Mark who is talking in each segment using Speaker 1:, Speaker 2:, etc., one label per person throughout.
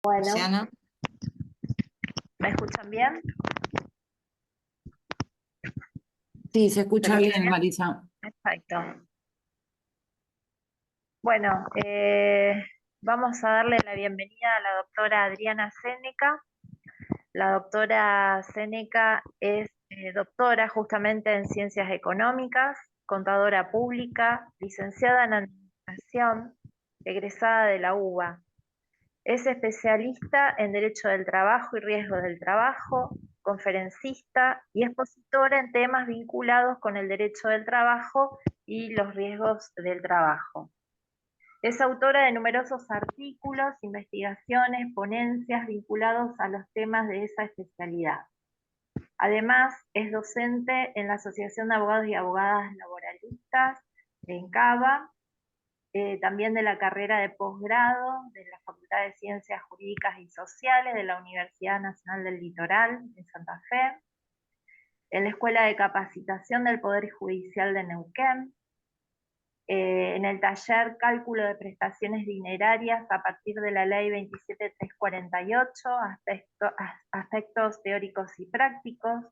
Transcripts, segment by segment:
Speaker 1: Bueno,
Speaker 2: Luciana.
Speaker 1: ¿me escuchan bien?
Speaker 2: Sí, se
Speaker 1: ¿Se
Speaker 2: escucha
Speaker 1: escucha
Speaker 2: bien,
Speaker 1: bien?
Speaker 2: Marisa.
Speaker 1: Perfecto. Bueno, vamos a darle la bienvenida a la doctora Adriana Séneca. La doctora Séneca es doctora justamente en ciencias económicas, contadora pública, licenciada en administración, egresada de la UBA. Es especialista en Derecho del Trabajo y Riesgos del Trabajo, conferencista y expositora en temas vinculados con el derecho del trabajo y los riesgos del trabajo. Es autora de numerosos artículos, investigaciones, ponencias vinculados a los temas de esa especialidad. Además, es docente en la Asociación de Abogados y Abogadas Laboralistas, en CABA, también de la carrera de posgrado de la Facultad de Ciencias Jurídicas y Sociales de la Universidad Nacional del Litoral de Santa Fe, en la Escuela de Capacitación del Poder Judicial de Neuquén, en el taller Cálculo de Prestaciones Dinerarias a partir de la Ley 27348, aspectos teóricos y prácticos,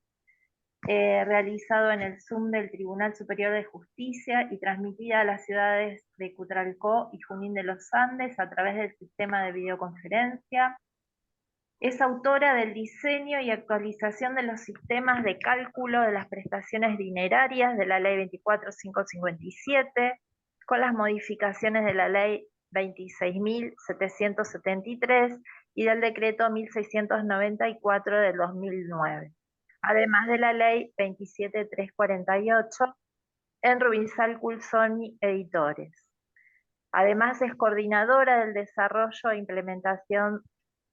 Speaker 1: realizado en el Zoom del Tribunal Superior de Justicia y transmitida a las ciudades de Cutralcó y Junín de los Andes a través del sistema de videoconferencia. Es autora del diseño y actualización de los sistemas de cálculo de las prestaciones dinerarias de la Ley 24557, con las modificaciones de la Ley 26.773 y del Decreto 1694 del 2009, además de la Ley 27348 en Rubinsal Culsoni Editores. Además es coordinadora del desarrollo e implementación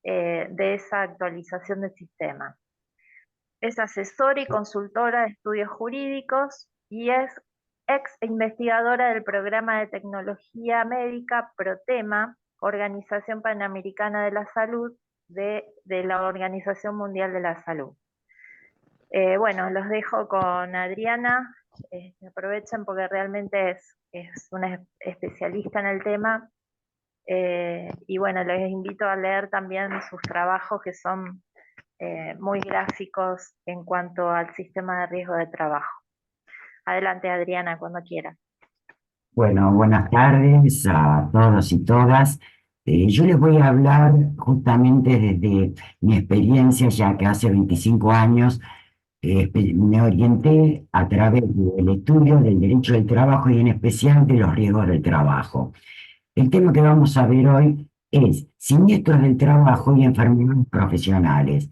Speaker 1: de esa actualización del sistema. Es asesora y consultora de estudios jurídicos y es ex investigadora del programa de tecnología médica PROTEMA, Organización Panamericana de la Salud, de la Organización Mundial de la Salud. Bueno, los dejo con Adriana, aprovechen porque realmente es una especialista en el tema, y bueno, les invito a leer también sus trabajos que son muy gráficos en cuanto al sistema de riesgo de trabajo. Adelante, Adriana, cuando quiera.
Speaker 3: Bueno, buenas tardes a todos y todas. Yo les voy a hablar justamente desde mi experiencia, ya que hace 25 años me orienté a través del estudio del derecho del trabajo y en especial de los riesgos del trabajo. El tema que vamos a ver hoy es siniestros del trabajo y enfermedades profesionales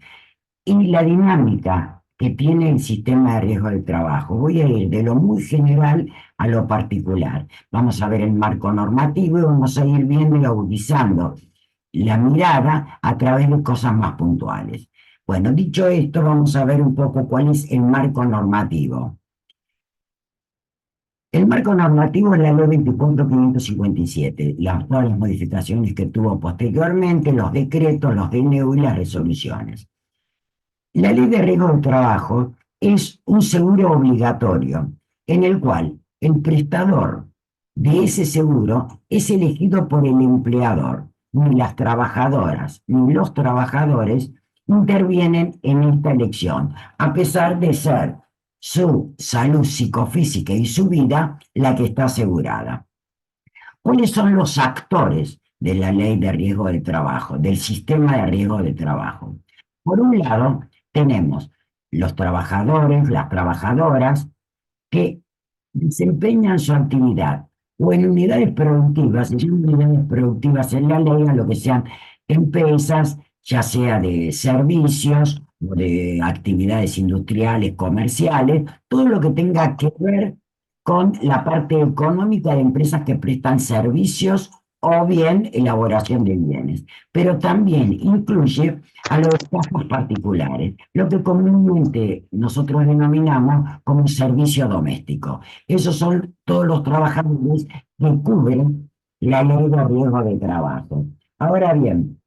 Speaker 3: y la dinámica que tiene el sistema de riesgo del trabajo. Voy a ir de lo muy general a lo particular. Vamos a ver el marco normativo y vamos a ir viendo y agudizando la mirada a través de cosas más puntuales. Bueno, dicho esto, vamos a ver un poco cuál es el marco normativo. El marco normativo es la Ley 24.557, todas las modificaciones que tuvo posteriormente, los decretos, los DNU y las resoluciones. La ley de riesgo del trabajo es un seguro obligatorio en el cual el prestador de ese seguro es elegido por el empleador. Ni las trabajadoras ni los trabajadores intervienen en esta elección, a pesar de ser su salud psicofísica y su vida la que está asegurada. ¿Cuáles son los actores de la ley de riesgo del trabajo, del sistema de riesgo del trabajo? Por un lado, tenemos los trabajadores, las trabajadoras, que desempeñan su actividad o en unidades productivas, y unidades productivas en la ley, a lo que sean empresas, ya sea de servicios o de actividades industriales, comerciales, todo lo que tenga que ver con la parte económica de empresas que prestan servicios o bien elaboración de bienes, pero también incluye a los casos particulares, lo que comúnmente nosotros denominamos como servicio doméstico. Esos son todos los trabajadores que cubren la ley de riesgo de trabajo. Ahora bien,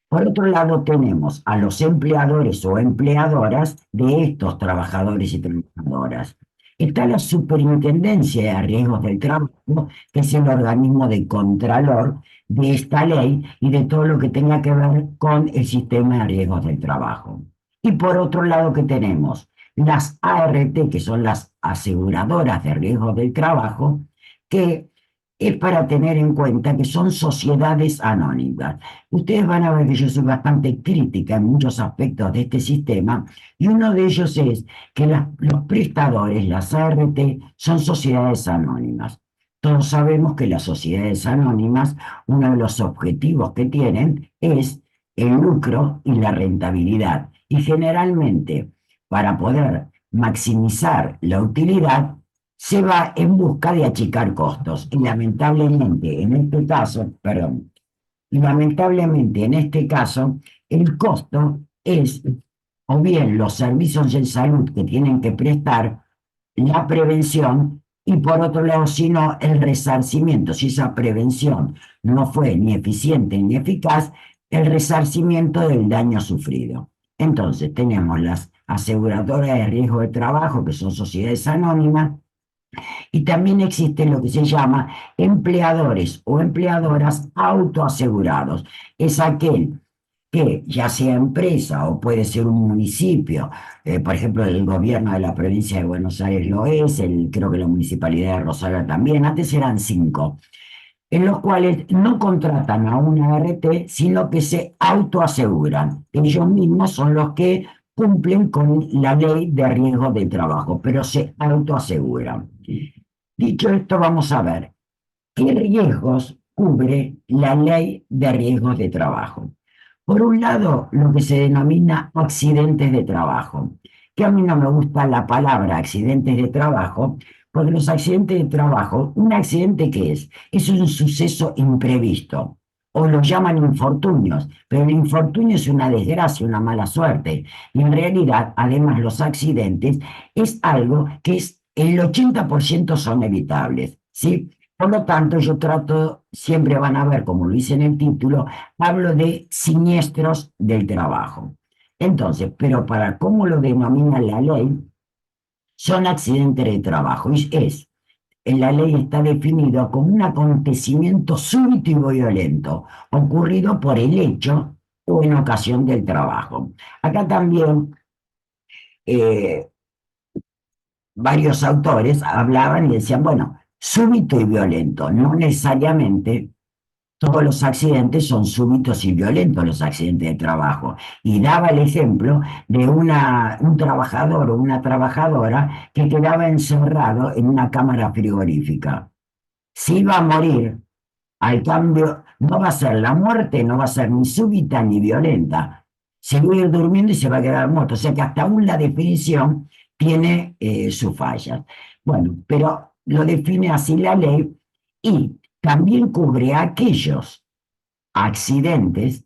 Speaker 3: por otro lado tenemos a los empleadores o empleadoras de estos trabajadores y trabajadoras. Está la Superintendencia de Riesgos del Trabajo, que es el organismo de contralor de esta ley y de todo lo que tenga que ver con el sistema de riesgos del trabajo. Y por otro lado que tenemos las ART, que son las aseguradoras de riesgos del trabajo, que es para tener en cuenta que son sociedades anónimas. Ustedes van a ver que yo soy bastante crítica en muchos aspectos de este sistema, y uno de ellos es que los prestadores, las ART, son sociedades anónimas. Todos sabemos que las sociedades anónimas, uno de los objetivos que tienen es el lucro y la rentabilidad. Y generalmente, para poder maximizar la utilidad, se va en busca de achicar costos. Y lamentablemente, en este caso, perdón, lamentablemente en este caso, el costo es o bien los servicios de salud que tienen que prestar, la prevención, y por otro lado, si no, el resarcimiento. Si esa prevención no fue ni eficiente ni eficaz, el resarcimiento del daño sufrido. Entonces, tenemos las aseguradoras de riesgo de trabajo, que son sociedades anónimas, y también existe lo que se llama empleadores o empleadoras autoasegurados. Es aquel que, ya sea empresa o puede ser un municipio, por ejemplo, el gobierno de la provincia de Buenos Aires lo es, creo que la municipalidad de Rosario también, antes eran 5, en los cuales no contratan a una ART, sino que se autoaseguran. Ellos mismos son los que cumplen con la ley de riesgo de trabajo, pero se autoaseguran. Dicho esto, vamos a ver qué riesgos cubre la ley de riesgos de trabajo. Por un lado, lo que se denomina accidentes de trabajo, que a mí no me gusta la palabra accidentes de trabajo, porque los accidentes de trabajo, ¿un accidente qué es? Es un suceso imprevisto, o lo llaman infortunios, pero el infortunio es una desgracia, una mala suerte, y en realidad, además, los accidentes es algo que el 80% son evitables, ¿sí? Por lo tanto, yo trato, siempre van a ver, como lo hice en el título, hablo de siniestros del trabajo. Entonces, pero para cómo lo denomina la ley, son accidentes de trabajo. En la ley está definido como un acontecimiento súbito y violento, ocurrido por el hecho o en ocasión del trabajo. Acá también eh, varios autores hablaban y decían, bueno, súbito y violento, no necesariamente todos los accidentes son súbitos y violentos, los accidentes de trabajo. Y daba el ejemplo de un trabajador o una trabajadora que quedaba encerrado en una cámara frigorífica. Si iba a morir, al cambio, no va a ser la muerte, no va a ser ni súbita ni violenta. Se va a ir durmiendo y se va a quedar muerto. O sea que hasta aún la definición tiene sus fallas. Bueno, pero lo define así la ley, y también cubre aquellos accidentes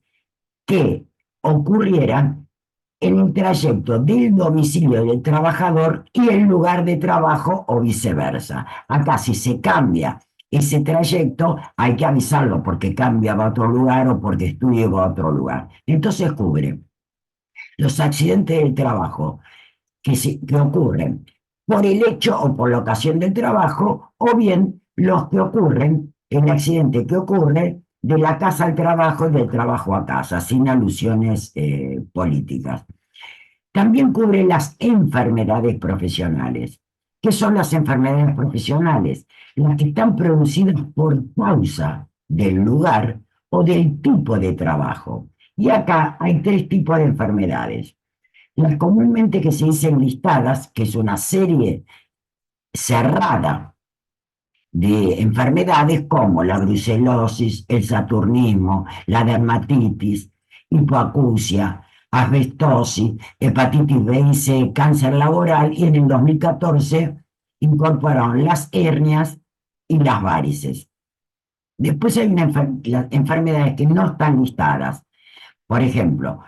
Speaker 3: que ocurrieran en el trayecto del domicilio del trabajador y el lugar de trabajo o viceversa. Acá, si se cambia ese trayecto, hay que avisarlo porque cambia a otro lugar o porque estudia a otro lugar. Entonces cubre los accidentes del trabajo que ocurren por el hecho o por la ocasión del trabajo, o bien los que ocurren, el accidente que ocurre de la casa al trabajo y del trabajo a casa, sin alusiones políticas. También cubre las enfermedades profesionales. ¿Qué son las enfermedades profesionales? Las que están producidas por causa del lugar o del tipo de trabajo. Y acá hay 3 tipos de enfermedades. Las comúnmente que se dicen listadas, que es una serie cerrada de enfermedades como la brucelosis, el saturnismo, la dermatitis, hipoacusia, asbestosis, hepatitis B y C, cáncer laboral, y en el 2014 incorporaron las hernias y las varices. Después hay las enfermedades que no están listadas. Por ejemplo,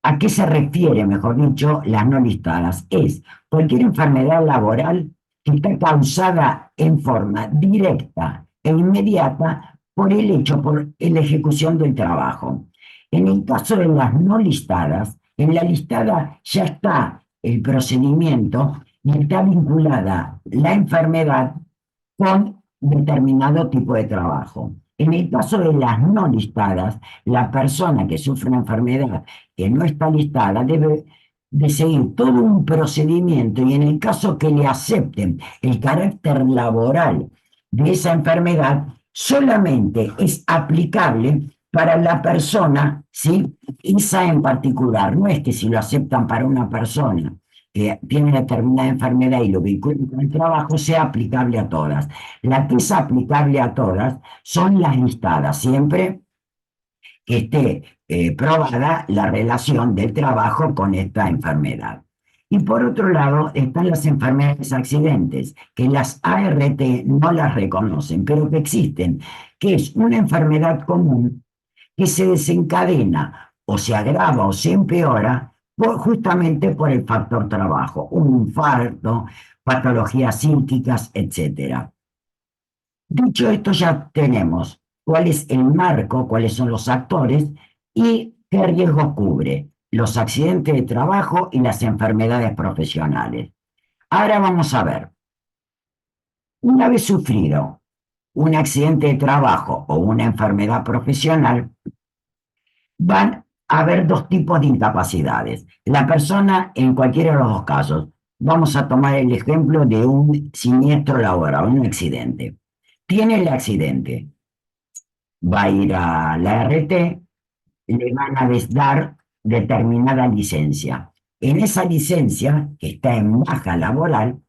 Speaker 3: ¿a qué se refiere, mejor dicho, las no listadas? Es cualquier enfermedad laboral que está causada en forma directa e inmediata por el hecho, por la ejecución del trabajo. En el caso de las no listadas, en la listada ya está el procedimiento y está vinculada la enfermedad con determinado tipo de trabajo. En el caso de las no listadas, la persona que sufre una enfermedad que no está listada debe de seguir todo un procedimiento y en el caso que le acepten el carácter laboral de esa enfermedad, solamente es aplicable para la persona, ¿sí? Esa en particular. No es que si lo aceptan para una persona que tiene determinada enfermedad y lo vinculan con el trabajo, sea aplicable a todas. La que es aplicable a todas son las listadas, siempre que esté probada la relación del trabajo con esta enfermedad. Y por otro lado están las enfermedades accidentes, que las ART no las reconocen, pero que existen, que es una enfermedad común que se desencadena o se agrava o se empeora justamente por el factor trabajo, un infarto, patologías psíquicas, etcétera. Dicho esto, ya tenemos cuál es el marco, cuáles son los actores y qué riesgos cubre los accidentes de trabajo y las enfermedades profesionales. Ahora vamos a ver, una vez sufrido un accidente de trabajo o una enfermedad profesional, van a haber dos tipos de incapacidades. La persona, en cualquiera de los dos casos, vamos a tomar el ejemplo de un siniestro laboral, un accidente. Tiene el accidente, va a ir a la RT, le van a dar determinada licencia. En esa licencia, que está en baja laboral,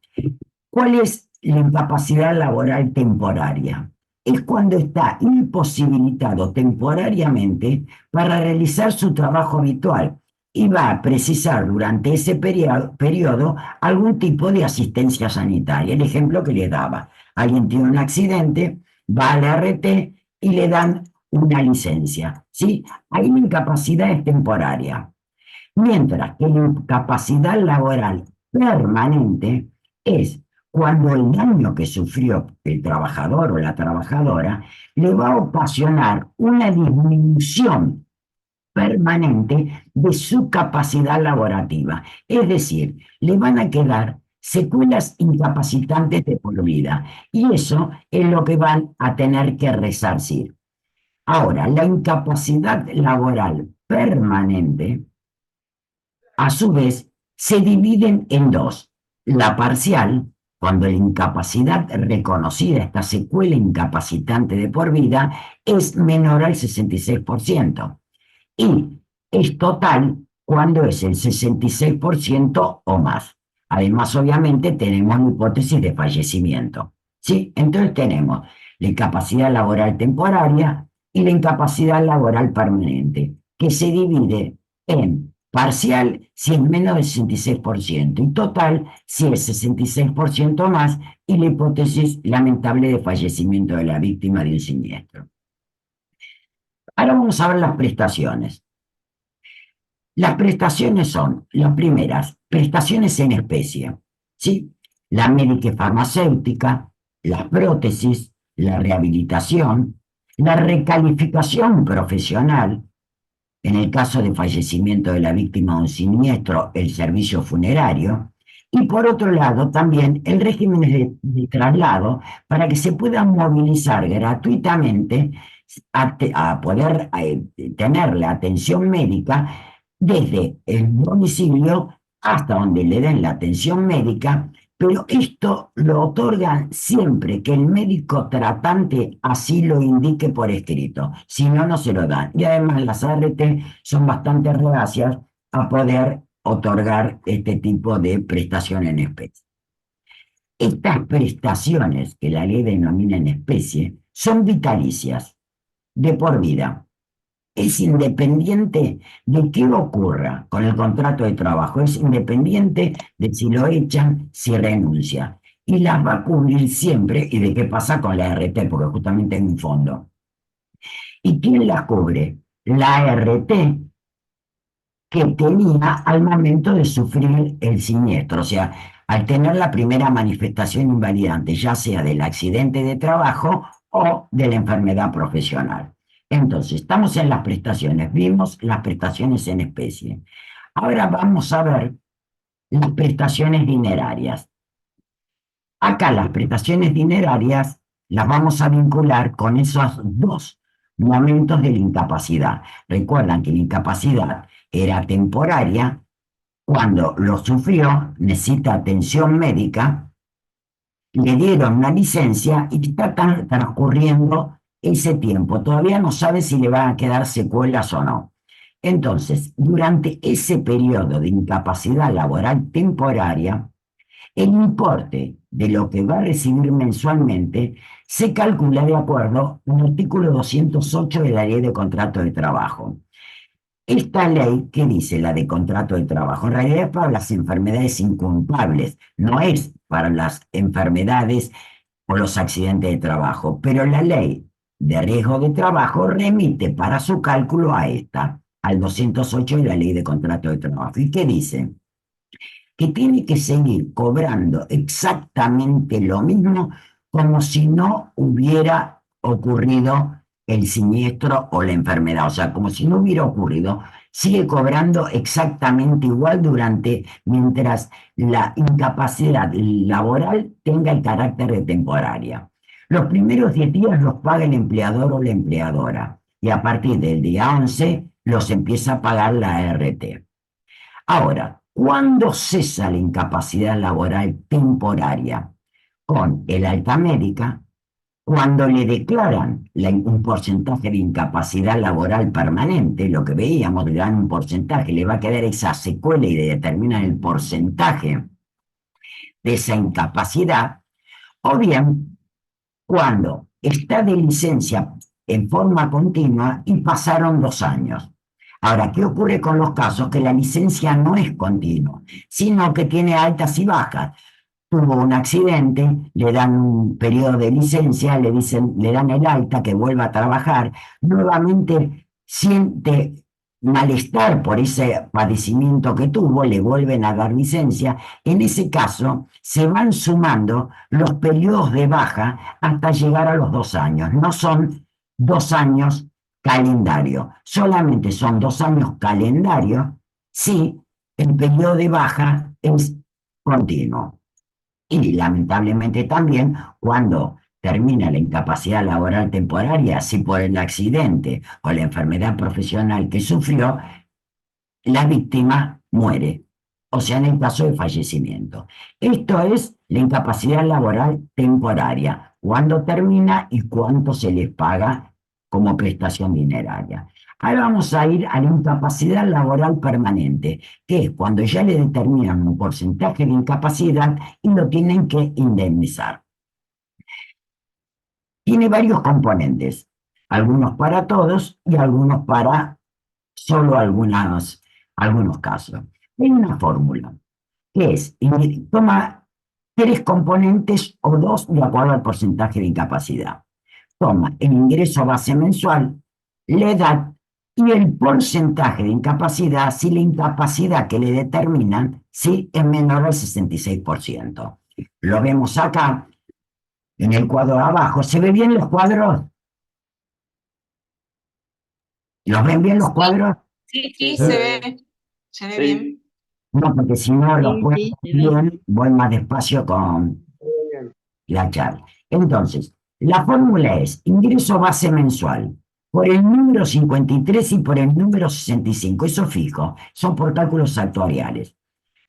Speaker 3: ¿cuál es la incapacidad laboral temporaria? Es cuando está imposibilitado temporariamente para realizar su trabajo habitual y va a precisar durante ese periodo algún tipo de asistencia sanitaria. El ejemplo que le daba, alguien tiene un accidente, va a la RT y le dan una licencia, ¿sí? Ahí la incapacidad es temporaria, mientras que la incapacidad laboral permanente es cuando el daño que sufrió el trabajador o la trabajadora le va a ocasionar una disminución permanente de su capacidad laborativa. Es decir, le van a quedar secuelas incapacitantes de por vida y eso es lo que van a tener que resarcir. Ahora, la incapacidad laboral permanente, a su vez, se dividen en dos. La parcial, cuando la incapacidad reconocida, esta secuela incapacitante de por vida, es menor al 66%. Y es total cuando es el 66% o más. Además, obviamente, tenemos la hipótesis de fallecimiento. ¿Sí? Entonces tenemos la incapacidad laboral temporaria y la incapacidad laboral permanente, que se divide en parcial si es menos del 66% y total si es 66% más y la hipótesis lamentable de fallecimiento de la víctima de un siniestro. Ahora vamos a ver las prestaciones. Las prestaciones son, las primeras, prestaciones en especie, ¿sí? La médica farmacéutica, las prótesis, la rehabilitación, la recalificación profesional, en el caso de fallecimiento de la víctima de un siniestro, el servicio funerario, y por otro lado también el régimen de traslado para que se pueda movilizar gratuitamente a poder tener la atención médica desde el domicilio hasta donde le den la atención médica, pero esto lo otorgan siempre que el médico tratante así lo indique por escrito, si no, no se lo dan. Y además las ART son bastante reacias a poder otorgar este tipo de prestación en especie. Estas prestaciones, que la ley denomina en especie, son vitalicias, de por vida. Es independiente de qué ocurra con el contrato de trabajo, es independiente de si lo echan, si renuncia. Y las va a cubrir siempre y de qué pasa con la ART, porque justamente es un fondo. ¿Y quién las cubre? La ART que tenía al momento de sufrir el siniestro, o sea, al tener la primera manifestación invalidante, ya sea del accidente de trabajo o de la enfermedad profesional. Entonces, estamos en las prestaciones, vimos las prestaciones en especie. Ahora vamos a ver las prestaciones dinerarias. Acá las prestaciones dinerarias las vamos a vincular con esos dos momentos de la incapacidad. Recuerdan que la incapacidad era temporaria, cuando lo sufrió, necesita atención médica, le dieron una licencia y está transcurriendo ese tiempo. Todavía no sabe si le van a quedar secuelas o no. Entonces, durante ese periodo de incapacidad laboral temporaria, el importe de lo que va a recibir mensualmente se calcula de acuerdo al artículo 208 de la Ley de Contrato de Trabajo. Esta ley, ¿qué dice la de contrato de trabajo? En realidad es para las enfermedades incurables, no es para las enfermedades o los accidentes de trabajo, pero la ley de riesgo de trabajo remite para su cálculo a esta, al 208 de la Ley de Contrato de Trabajo. ¿Y qué dice? Que tiene que seguir cobrando exactamente lo mismo como si no hubiera ocurrido el siniestro o la enfermedad, o sea, como si no hubiera ocurrido, sigue cobrando exactamente igual mientras la incapacidad laboral tenga el carácter de temporaria. Los primeros 10 días los paga el empleador o la empleadora y a partir del día 11 los empieza a pagar la ART. Ahora, ¿cuándo cesa la incapacidad laboral temporaria? Con el alta médica, cuando le declaran un porcentaje de incapacidad laboral permanente, lo que veíamos, le dan un porcentaje, le va a quedar esa secuela y le determinan el porcentaje de esa incapacidad, o bien cuando está de licencia en forma continua y pasaron 2 años. Ahora, ¿qué ocurre con los casos? Que la licencia no es continua, sino que tiene altas y bajas. Tuvo un accidente, le dan un periodo de licencia, le dan el alta, que vuelva a trabajar, nuevamente siente malestar por ese padecimiento que tuvo, le vuelven a dar licencia. En ese caso, se van sumando los periodos de baja hasta llegar a los 2 años. No son 2 años calendario, solamente son 2 años calendario si el periodo de baja es continuo. Y lamentablemente también cuando termina la incapacidad laboral temporaria, si por el accidente o la enfermedad profesional que sufrió, la víctima muere, o sea, en el caso de fallecimiento. Esto es la incapacidad laboral temporaria, cuándo termina y cuánto se les paga como prestación dineraria. Ahora vamos a ir a la incapacidad laboral permanente, que es cuando ya le determinan un porcentaje de incapacidad y lo tienen que indemnizar. Tiene varios componentes, algunos para todos y algunos para solo algunos casos. Hay una fórmula que toma 3 componentes o 2 de acuerdo al porcentaje de incapacidad. Toma el ingreso base mensual, la edad y el porcentaje de incapacidad si la incapacidad que le determinan si es menor al 66%. Lo vemos acá en el cuadro de abajo. ¿Se ven bien los cuadros? ¿Los ven bien los cuadros?
Speaker 4: Sí, se ve bien.
Speaker 3: No, porque si no lo
Speaker 2: Sí,
Speaker 3: puedo
Speaker 2: sí, se ve.
Speaker 3: bien, voy más despacio con la charla. Entonces, la fórmula es ingreso base mensual por el número 53 y por el número 65, eso fijo, son por cálculos actuariales,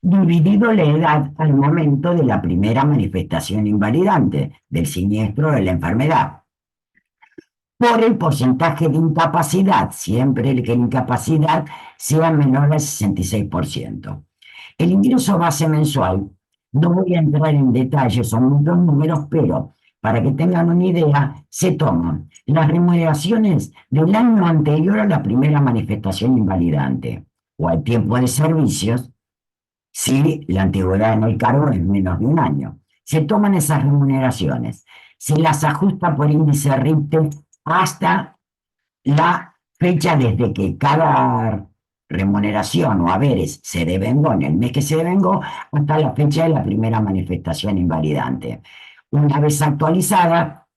Speaker 3: dividido la edad al momento de la primera manifestación invalidante, del siniestro de la enfermedad, por el porcentaje de incapacidad, siempre que la incapacidad sea menor al 66%. El ingreso base mensual, no voy a entrar en detalles, son muchos números, pero para que tengan una idea, se toman las remuneraciones del año anterior a la primera manifestación invalidante o al tiempo de servicios, si la antigüedad en el cargo es menos de un año. Se toman esas remuneraciones, se las ajusta por índice RIPTE hasta la fecha desde que cada remuneración o haberes se devengó en el mes que se devengó hasta la fecha de la primera manifestación invalidante. Una vez actualizada,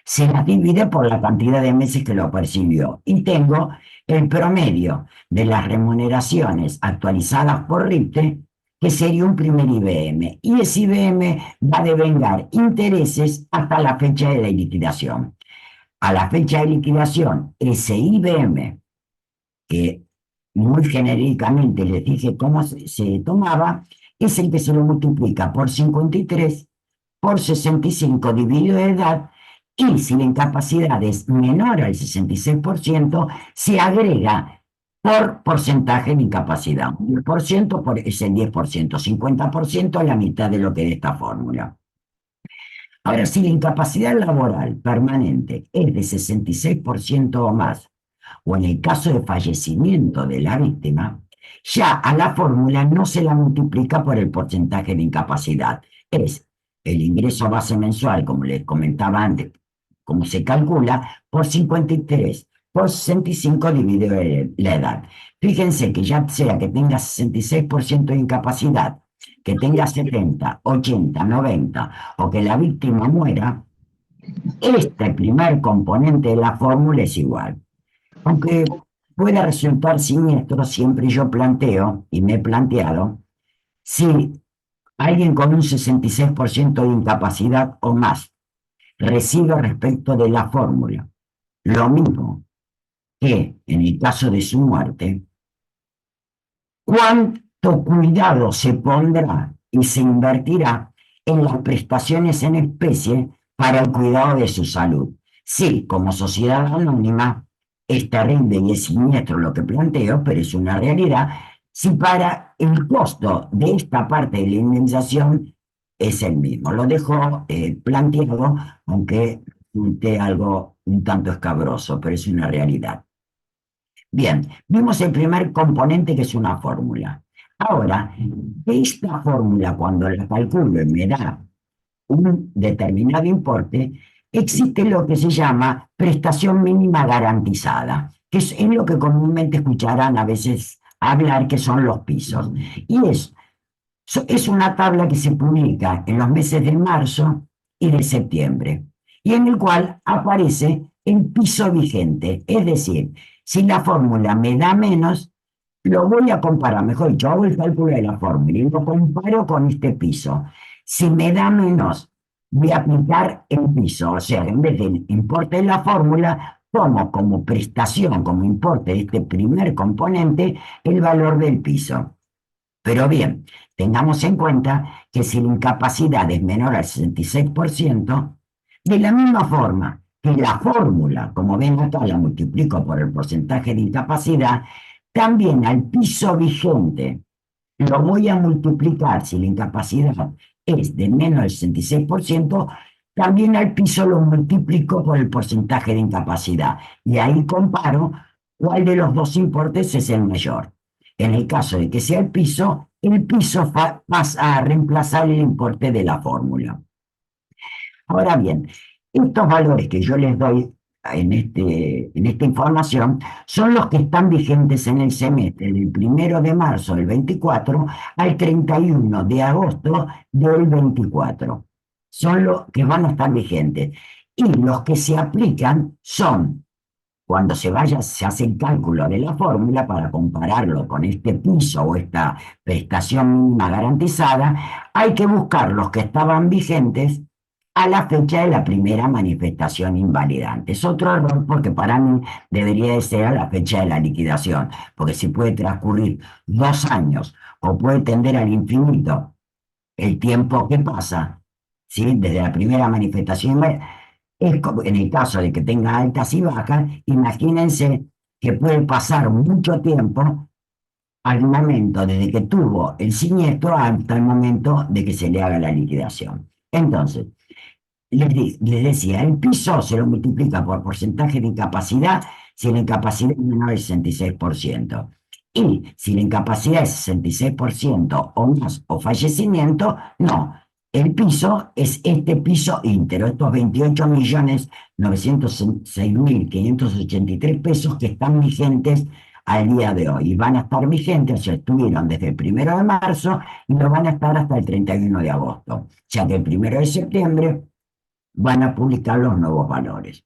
Speaker 3: se las divide por la cantidad de meses que lo percibió y tengo el promedio de las remuneraciones actualizadas por RIPTE, que sería un primer IBM. Y ese IBM va a devengar intereses hasta la fecha de la liquidación. A la fecha de liquidación, ese IBM, que muy genéricamente les dije cómo se tomaba, es el que se lo multiplica por 53, por 65 dividido de edad, y si la incapacidad es menor al 66%, se agrega por porcentaje de incapacidad. Un 10% es el 10%, 50% es la mitad de lo que de esta fórmula. Ahora, si la incapacidad laboral permanente es de 66% o más, o en el caso de fallecimiento de la víctima, ya a la fórmula no se la multiplica por el porcentaje de incapacidad. Es el ingreso base mensual, como les comentaba antes, como se calcula, por 53, por 65 dividido la edad. Fíjense que ya sea que tenga 66% de incapacidad, que tenga 70, 80, 90 o que la víctima muera, este primer componente de la fórmula es igual. Aunque pueda resultar siniestro, siempre yo planteo, y me he planteado, si alguien con un 66% de incapacidad o más recibe respecto de la fórmula lo mismo que en el caso de su muerte, ¿cuánto cuidado se pondrá y se invertirá en las prestaciones en especie para el cuidado de su salud? Sí, como sociedad anónima es terrible y es siniestro lo que planteo, pero es una realidad. Si para el costo de esta parte de la indemnización es el mismo. Lo dejo planteado, aunque resulte algo un tanto escabroso, pero es una realidad. Bien, vimos el primer componente que es una fórmula. Ahora, esta fórmula, cuando la calculo y me da un determinado importe, existe lo que se llama prestación mínima garantizada, que es lo que comúnmente escucharán a veces hablar, que son los pisos. Y es una tabla que se publica en los meses de marzo y de septiembre, y en el cual aparece el piso vigente. Es decir, si la fórmula me da menos, lo voy a comparar, mejor dicho, hago el cálculo de la fórmula y lo comparo con este piso. Si me da menos, voy a aplicar el piso, o sea, en vez del importe de la fórmula, tomo como prestación, como importe de este primer componente, el valor del piso. Pero bien, tengamos en cuenta que si la incapacidad es menor al 66%, de la misma forma que la fórmula, como ven acá, la multiplico por el porcentaje de incapacidad, también al piso vigente lo voy a multiplicar, si la incapacidad es de menos del 66%, también al piso lo multiplico por el porcentaje de incapacidad. Y ahí comparo cuál de los dos importes es el mayor. En el caso de que sea el piso pasa a reemplazar el importe de la fórmula. Ahora bien, estos valores que yo les doy en esta información son los que están vigentes en el semestre del 1 de marzo del 24 al 31 de agosto del 24. Son los que van a estar vigentes. Y los que se aplican son cuando se hace el cálculo de la fórmula para compararlo con este piso o esta prestación mínima garantizada, hay que buscar los que estaban vigentes a la fecha de la primera manifestación invalidante. Es otro error porque para mí debería de ser a la fecha de la liquidación, porque si puede transcurrir 2 años o puede tender al infinito el tiempo que pasa, ¿sí? Desde la primera manifestación invalidante, en el caso de que tenga altas y bajas, imagínense que puede pasar mucho tiempo al momento desde que tuvo el siniestro hasta el momento de que se le haga la liquidación. Entonces, les decía, el piso se lo multiplica por porcentaje de incapacidad si la incapacidad es menor del 66%. Y si la incapacidad es 66% o más o fallecimiento, no. El piso es este piso íntegro, estos 28.906.583 pesos que están vigentes al día de hoy. Y van a estar vigentes, o sea, estuvieron desde el 1 de marzo y lo van a estar hasta el 31 de agosto. O sea que el 1 de septiembre van a publicar los nuevos valores.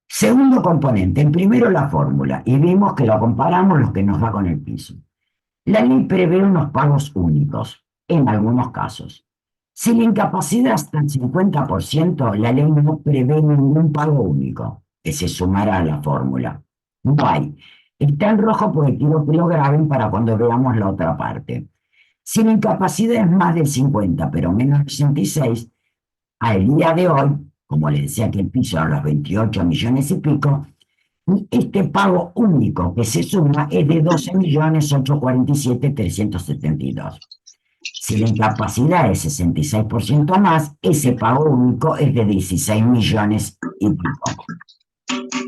Speaker 3: Segundo componente, el primero la fórmula, y vimos que lo comparamos los que nos da con el piso. La ley prevé unos pagos únicos, en algunos casos. Si la incapacidad está al 50%, la ley no prevé ningún pago único que se sumará a la fórmula. No hay. Está en rojo porque quiero que lo graben para cuando veamos la otra parte. Si la incapacidad es más del 50, pero menos del 66, al día de hoy, como le decía que el piso a los 28 millones y pico, este pago único que se suma es de 12.847.372. Si la incapacidad es 66% más, ese pago único es de 16 millones y pico.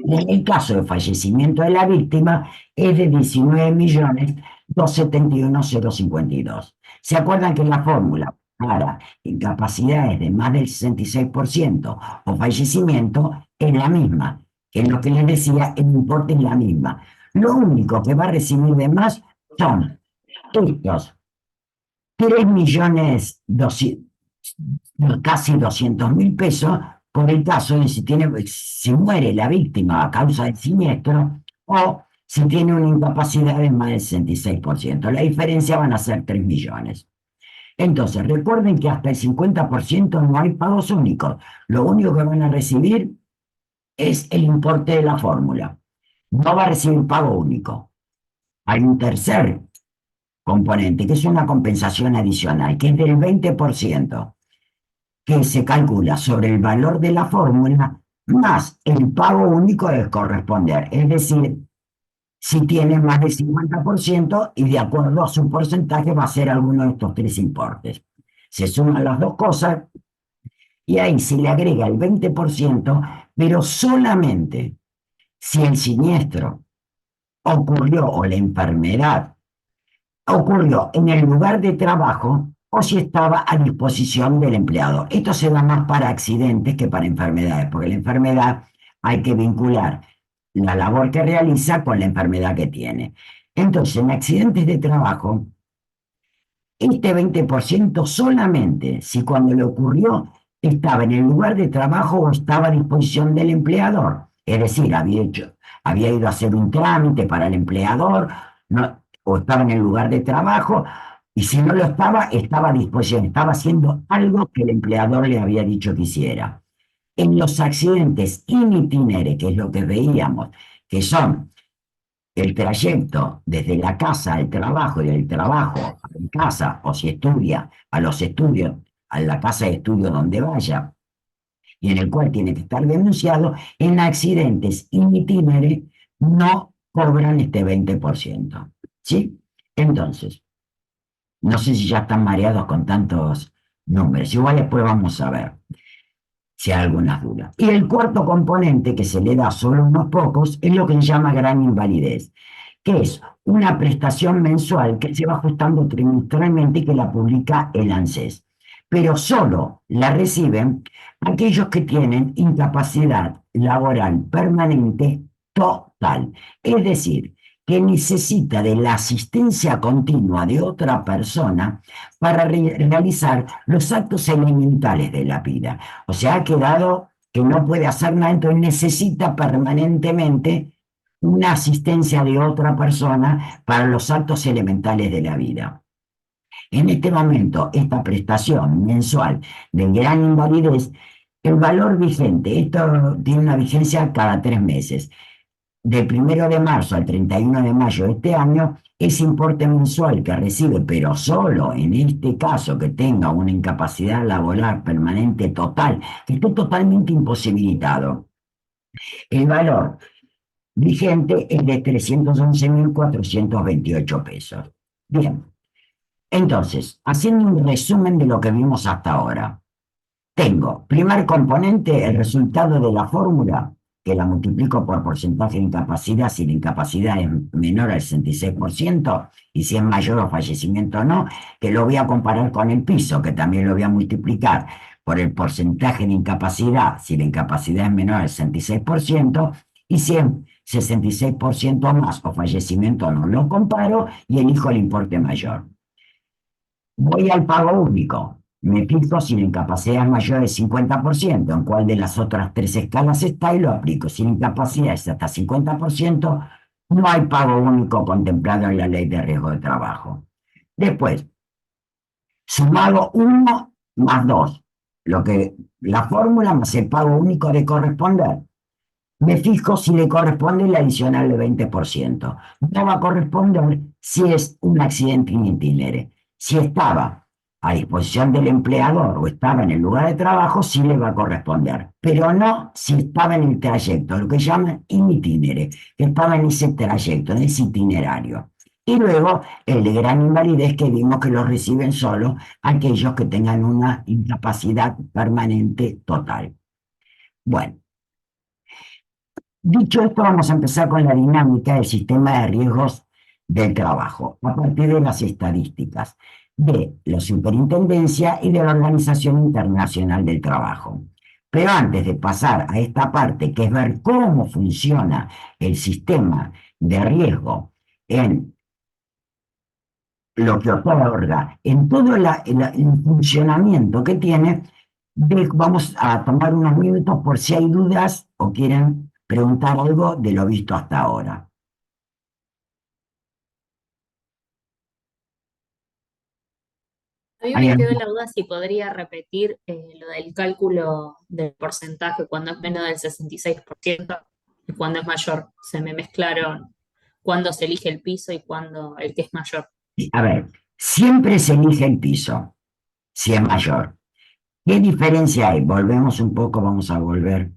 Speaker 3: Y en el caso de fallecimiento de la víctima es de 19.271.052. ¿Se acuerdan que la fórmula para incapacidades de más del 66% o fallecimiento es la misma? Que es lo que les decía, el importe es la misma. Lo único que va a recibir de más son estos 3.200.000, casi 200.000 pesos por el caso de si muere la víctima a causa del siniestro o si tiene una incapacidad de más del 66%. La diferencia van a ser 3 millones. Entonces, recuerden que hasta el 50% no hay pagos únicos. Lo único que van a recibir es el importe de la fórmula. No va a recibir pago único. Hay un tercer componente, que es una compensación adicional, que es del 20%, que se calcula sobre el valor de la fórmula más el pago único de corresponder. Es decir, si tiene más del 50% y de acuerdo a su porcentaje va a ser alguno de estos tres importes. Se suman las dos cosas y ahí se le agrega el 20%, pero solamente si el siniestro ocurrió o la enfermedad ocurrió en el lugar de trabajo o si estaba a disposición del empleado. Esto se da más para accidentes que para enfermedades, porque la enfermedad hay que vincular la labor que realiza con la enfermedad que tiene. Entonces, en accidentes de trabajo, este 20% solamente si cuando le ocurrió estaba en el lugar de trabajo o estaba a disposición del empleador. Es decir, había ido a hacer un trámite para el empleador, no, o estaba en el lugar de trabajo, y si no lo estaba, estaba a disposición, estaba haciendo algo que el empleador le había dicho que hiciera. En los accidentes in itinere, que es lo que veíamos, que son el trayecto desde la casa al trabajo y del trabajo a la casa, o si estudia, a los estudios, a la casa de estudio donde vaya, y en el cual tiene que estar denunciado, en accidentes in itinere no cobran este 20%. ¿Sí? Entonces, no sé si ya están mareados con tantos números, igual después vamos a ver si hay algunas dudas. Y el cuarto componente que se le da solo a unos pocos es lo que se llama gran invalidez, que es una prestación mensual que se va ajustando trimestralmente y que la publica el ANSES. Pero solo la reciben aquellos que tienen incapacidad laboral permanente total. Es decir, que necesita de la asistencia continua de otra persona para realizar los actos elementales de la vida. O sea, ha quedado que no puede hacer nada, entonces necesita permanentemente una asistencia de otra persona para los actos elementales de la vida. En este momento, esta prestación mensual de gran invalidez, el valor vigente, esto tiene una vigencia cada 3 meses, del 1 de marzo al 31 de mayo de este año, ese importe mensual que recibe, pero solo en este caso que tenga una incapacidad laboral permanente total, que esté totalmente imposibilitado, el valor vigente es de 311.428 pesos. Bien, entonces, haciendo un resumen de lo que vimos hasta ahora, tengo, primer componente, el resultado de la fórmula, que la multiplico por porcentaje de incapacidad, si la incapacidad es menor al 66%, y si es mayor o fallecimiento o no, que lo voy a comparar con el piso, que también lo voy a multiplicar por el porcentaje de incapacidad, si la incapacidad es menor al 66%, y si es 66% más o fallecimiento o no, lo comparo y elijo el importe mayor. Voy al pago único. Me fijo si la incapacidad es mayor del 50%, en cuál de las otras tres escalas está y lo aplico. Si la incapacidad es hasta 50%, No hay pago único contemplado en la ley de riesgo de trabajo. Después, sumado 1 más 2, lo que la fórmula más el pago único de corresponder. Me fijo si le corresponde el adicional de 20%. No va a corresponder si es un accidente in itinere. Si estaba a disposición del empleador o estaba en el lugar de trabajo, sí le va a corresponder. Pero no si estaba en el trayecto, lo que llaman in itinere, que estaba en ese trayecto, en ese itinerario. Y luego el de gran invalidez, que vimos que lo reciben solo aquellos que tengan una incapacidad permanente total. Bueno. Dicho esto, vamos a empezar con la dinámica del sistema de riesgos del trabajo, a partir de las estadísticas de la Superintendencia y de la Organización Internacional del Trabajo. Pero antes de pasar a esta parte, que es ver cómo funciona el sistema de riesgo en lo que otorga, en todo el funcionamiento que tiene, vamos a tomar unos minutos por si hay dudas o quieren preguntar algo de lo visto hasta ahora.
Speaker 5: A mí
Speaker 3: ¿Hay
Speaker 5: me quedó
Speaker 3: algo?
Speaker 5: la duda si podría repetir lo del cálculo del porcentaje cuando es menos del 66% y cuando es mayor. Se me mezclaron cuándo se elige el piso y cuándo el que es mayor.
Speaker 3: A ver, siempre se elige el piso, si es mayor. ¿Qué diferencia hay? Volvemos un poco, vamos a volver.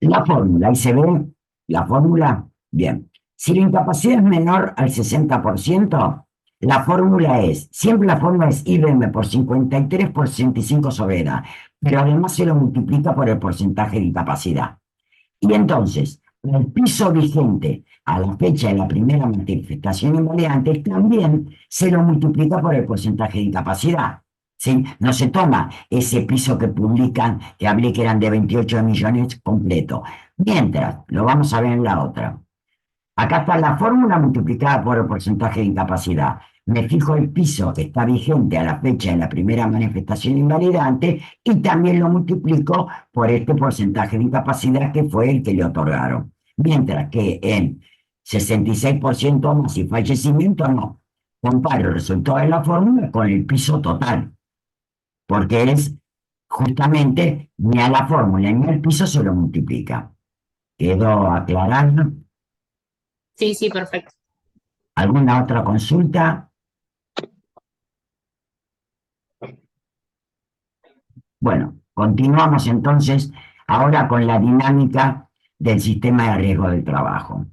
Speaker 3: La fórmula, ahí se ve la fórmula. Bien, si la incapacidad es menor al 60%, la fórmula es, siempre la fórmula es IBM por 53 por 65 sobre edad, pero además se lo multiplica por el porcentaje de incapacidad. Y entonces, el piso vigente a la fecha de la primera manifestación invalidante también se lo multiplica por el porcentaje de incapacidad. ¿Sí? No se toma ese piso que publican, que hablé que eran de 28 millones completo. Mientras, lo vamos a ver en la otra. Acá está la fórmula multiplicada por el porcentaje de incapacidad. Me fijo el piso que está vigente a la fecha de la primera manifestación invalidante y también lo multiplico por este porcentaje de incapacidad que fue el que le otorgaron. Mientras que en 66% más y fallecimiento no. Comparo el resultado de la fórmula con el piso total, porque es justamente ni a la fórmula ni al piso se lo multiplica. ¿Quedó aclarado?
Speaker 5: Sí, sí, perfecto.
Speaker 3: ¿Alguna otra consulta? Bueno, continuamos entonces ahora con la dinámica del sistema de riesgo del trabajo.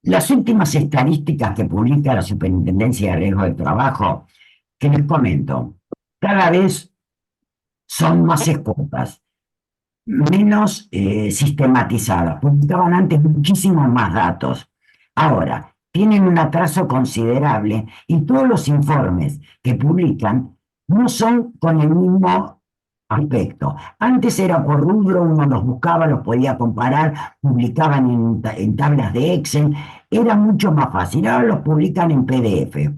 Speaker 3: Las últimas estadísticas que publica la Superintendencia de Riesgo del Trabajo, que les comento, cada vez son más escuetas, menos sistematizadas. Publicaban antes muchísimos más datos. Ahora, tienen un atraso considerable y todos los informes que publican no son con el mismo aspecto. Antes era por rubro, uno los buscaba, los podía comparar, publicaban en tablas de Excel, era mucho más fácil. Ahora los publican en PDF.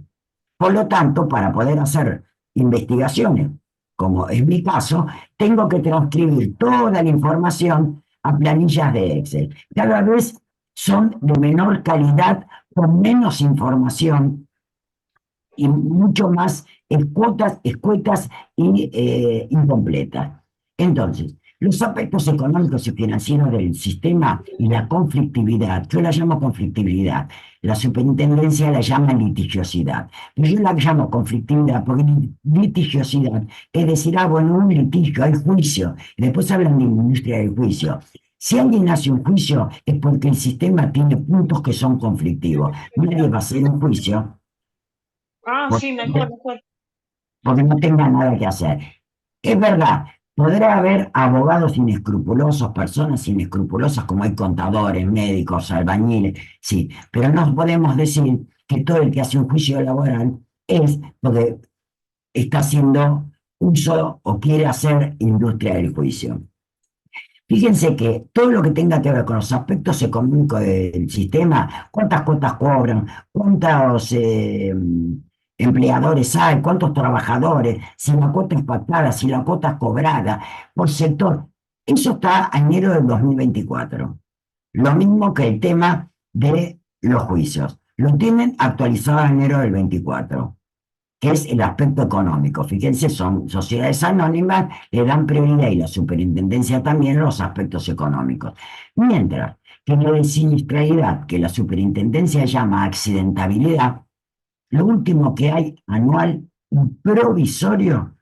Speaker 3: Por lo tanto, para poder hacer investigaciones, como es mi caso, tengo que transcribir toda la información a planillas de Excel. Cada vez son de menor calidad, con menos información y mucho más escuetas y incompletas. Entonces, los aspectos económicos y financieros del sistema y la conflictividad, yo la llamo conflictividad, la superintendencia la llama litigiosidad, pero yo la llamo conflictividad porque litigiosidad es decir, bueno, un litigio, hay juicio, y después hablan de la industria del juicio. Si alguien hace un juicio es porque el sistema tiene puntos que son conflictivos. Nadie va a hacer un juicio
Speaker 4: Sí, mejor, mejor.
Speaker 3: porque no tenga nada que hacer. Es verdad, podrá haber abogados inescrupulosos, personas inescrupulosas como hay contadores, médicos, albañiles, sí, pero no podemos decir que todo el que hace un juicio laboral es porque está haciendo uso o quiere hacer industria del juicio. Fíjense que todo lo que tenga que ver con los aspectos económicos del sistema, cuántas cuotas cobran, cuántos empleadores hay, cuántos trabajadores, si la cuota es pactada, si la cuota es cobrada, por sector, Eso está a enero del 2024. Lo mismo que el tema de los juicios. Lo tienen actualizado a enero del 24, que es el aspecto económico. Fíjense, son sociedades anónimas, le dan prioridad y la superintendencia también los aspectos económicos. Mientras que lo de siniestralidad, que la superintendencia llama accidentabilidad, lo último que hay anual y provisorio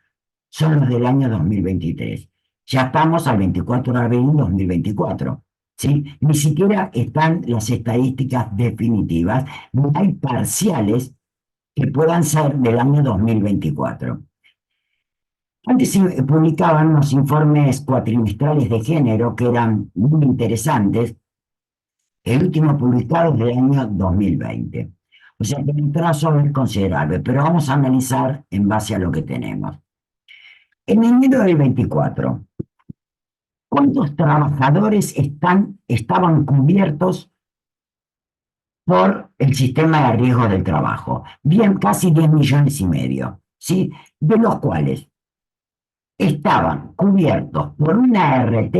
Speaker 3: son los del año 2023. Ya estamos al 24 de abril de 2024. ¿Sí? Ni siquiera están las estadísticas definitivas, ni hay parciales que puedan ser del año 2024. Antes se publicaban unos informes cuatrimestrales de género que eran muy interesantes, el último publicado es del año 2020. O sea que el trazo es considerable, pero vamos a analizar en base a lo que tenemos. En enero del 24, ¿cuántos trabajadores estaban cubiertos por el sistema de riesgo del trabajo? Bien, casi 10 millones y medio, ¿sí? De los cuales estaban cubiertos por una ART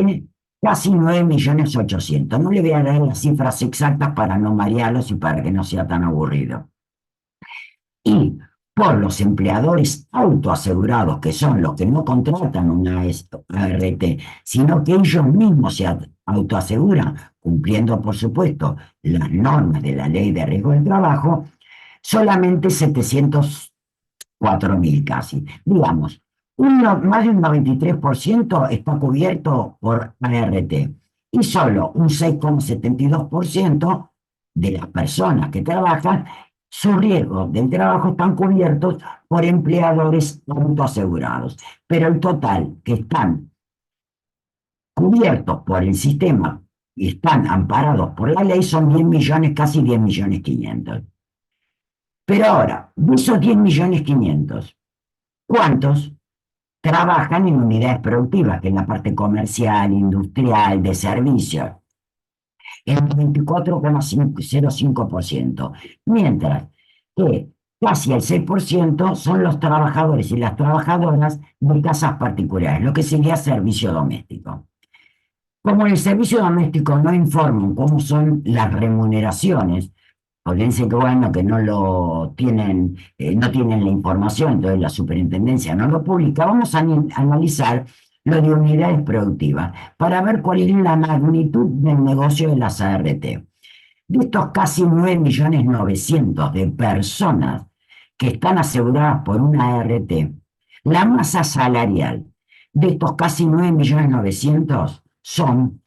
Speaker 3: casi 9.800.000. No le voy a dar las cifras exactas para no marearlos y para que no sea tan aburrido. Y por los empleadores autoasegurados, que son los que no contratan una ART, sino que ellos mismos se autoaseguran, cumpliendo, por supuesto, las normas de la Ley de Riesgo del Trabajo, solamente 704.000 casi. Digamos, más de un 93% está cubierto por ART y solo un 6,72% de las personas que trabajan, sus riesgos del trabajo están cubiertos por empleadores autoasegurados. Pero el total que están cubiertos por el sistema y están amparados por la ley son 10 millones, casi 10.500.000. Pero ahora, de esos 10.500.000, ¿cuántos trabajan en unidades productivas, que es la parte comercial, industrial, de servicios? El 24,05%, mientras que casi el 6% son los trabajadores y las trabajadoras de casas particulares, lo que sería servicio doméstico. Como en el servicio doméstico no informan cómo son las remuneraciones, fíjense que bueno, que no lo tienen, no tienen la información, entonces la superintendencia no lo publica, vamos a analizar lo de unidades productivas para ver cuál es la magnitud del negocio de las ART. De estos casi 9.900.000 de personas que están aseguradas por una ART, la masa salarial de estos casi 9.900.000 son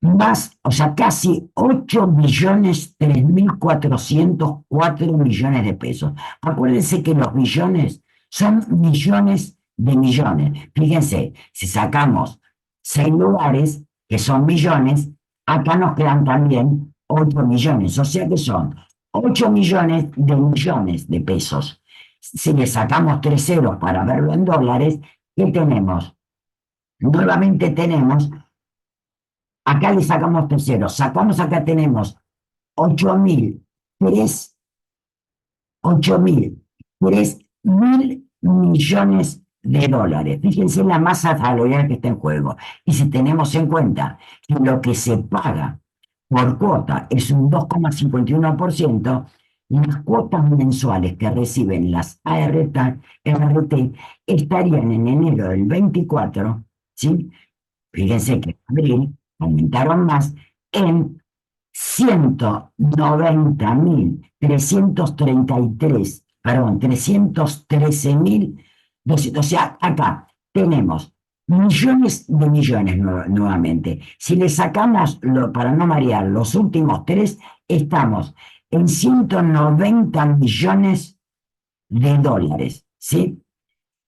Speaker 3: más, o sea, casi 8.003.404 millones de pesos. Acuérdense que los millones son millones de millones. Fíjense, si sacamos 6 lugares, que son millones, acá nos quedan también 8 millones, o sea que son 8 millones de pesos. Si le sacamos 3 ceros para verlo en dólares, ¿qué tenemos? Nuevamente tenemos, acá le sacamos 3 ceros, acá tenemos 8.003 mil millones de dólares. Fíjense la masa salarial que está en juego. Y si tenemos en cuenta que lo que se paga por cuota es un 2,51%, las cuotas mensuales que reciben las ART estarían en enero del 24, ¿sí? Fíjense que en abril aumentaron más en 313.200. O sea, acá tenemos millones de millones nuevamente. Si le sacamos, para no marear, los últimos 3, estamos en 190 millones de dólares, ¿sí?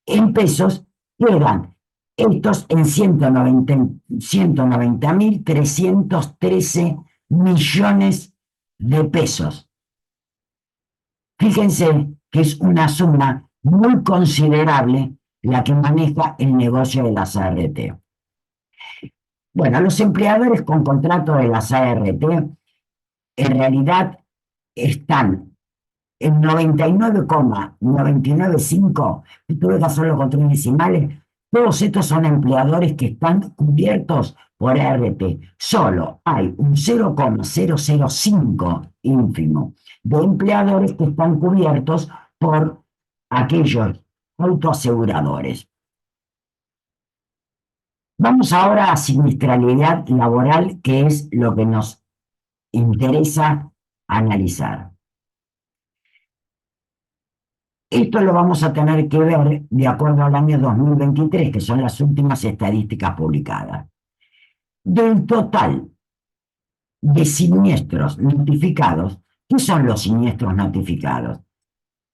Speaker 3: En pesos quedan estos en 190.313 millones de pesos. Fíjense que es una suma muy considerable la que maneja el negocio de las ART. Bueno, los empleadores con contrato de las ART en realidad están en 99,995, tuve que hacerlo con 3 decimales, Todos estos son empleadores que están cubiertos por ART. Solo hay un 0,005 ínfimo de empleadores que están cubiertos por aquellos autoaseguradores. Vamos ahora a siniestralidad laboral, que es lo que nos interesa analizar. Esto lo vamos a tener que ver de acuerdo al año 2023, que son las últimas estadísticas publicadas. Del total de siniestros notificados, ¿qué son los siniestros notificados?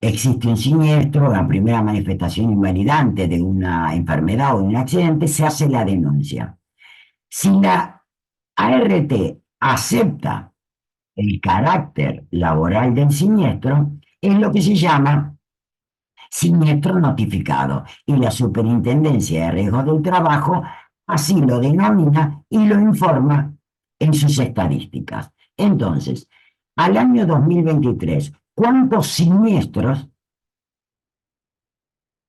Speaker 3: Existe un siniestro, la primera manifestación invalidante de una enfermedad o de un accidente, se hace la denuncia. Si la ART acepta el carácter laboral del siniestro, es lo que se llama siniestro notificado, y la Superintendencia de Riesgos del Trabajo así lo denomina y lo informa en sus estadísticas. Entonces, al año 2023, ¿cuántos siniestros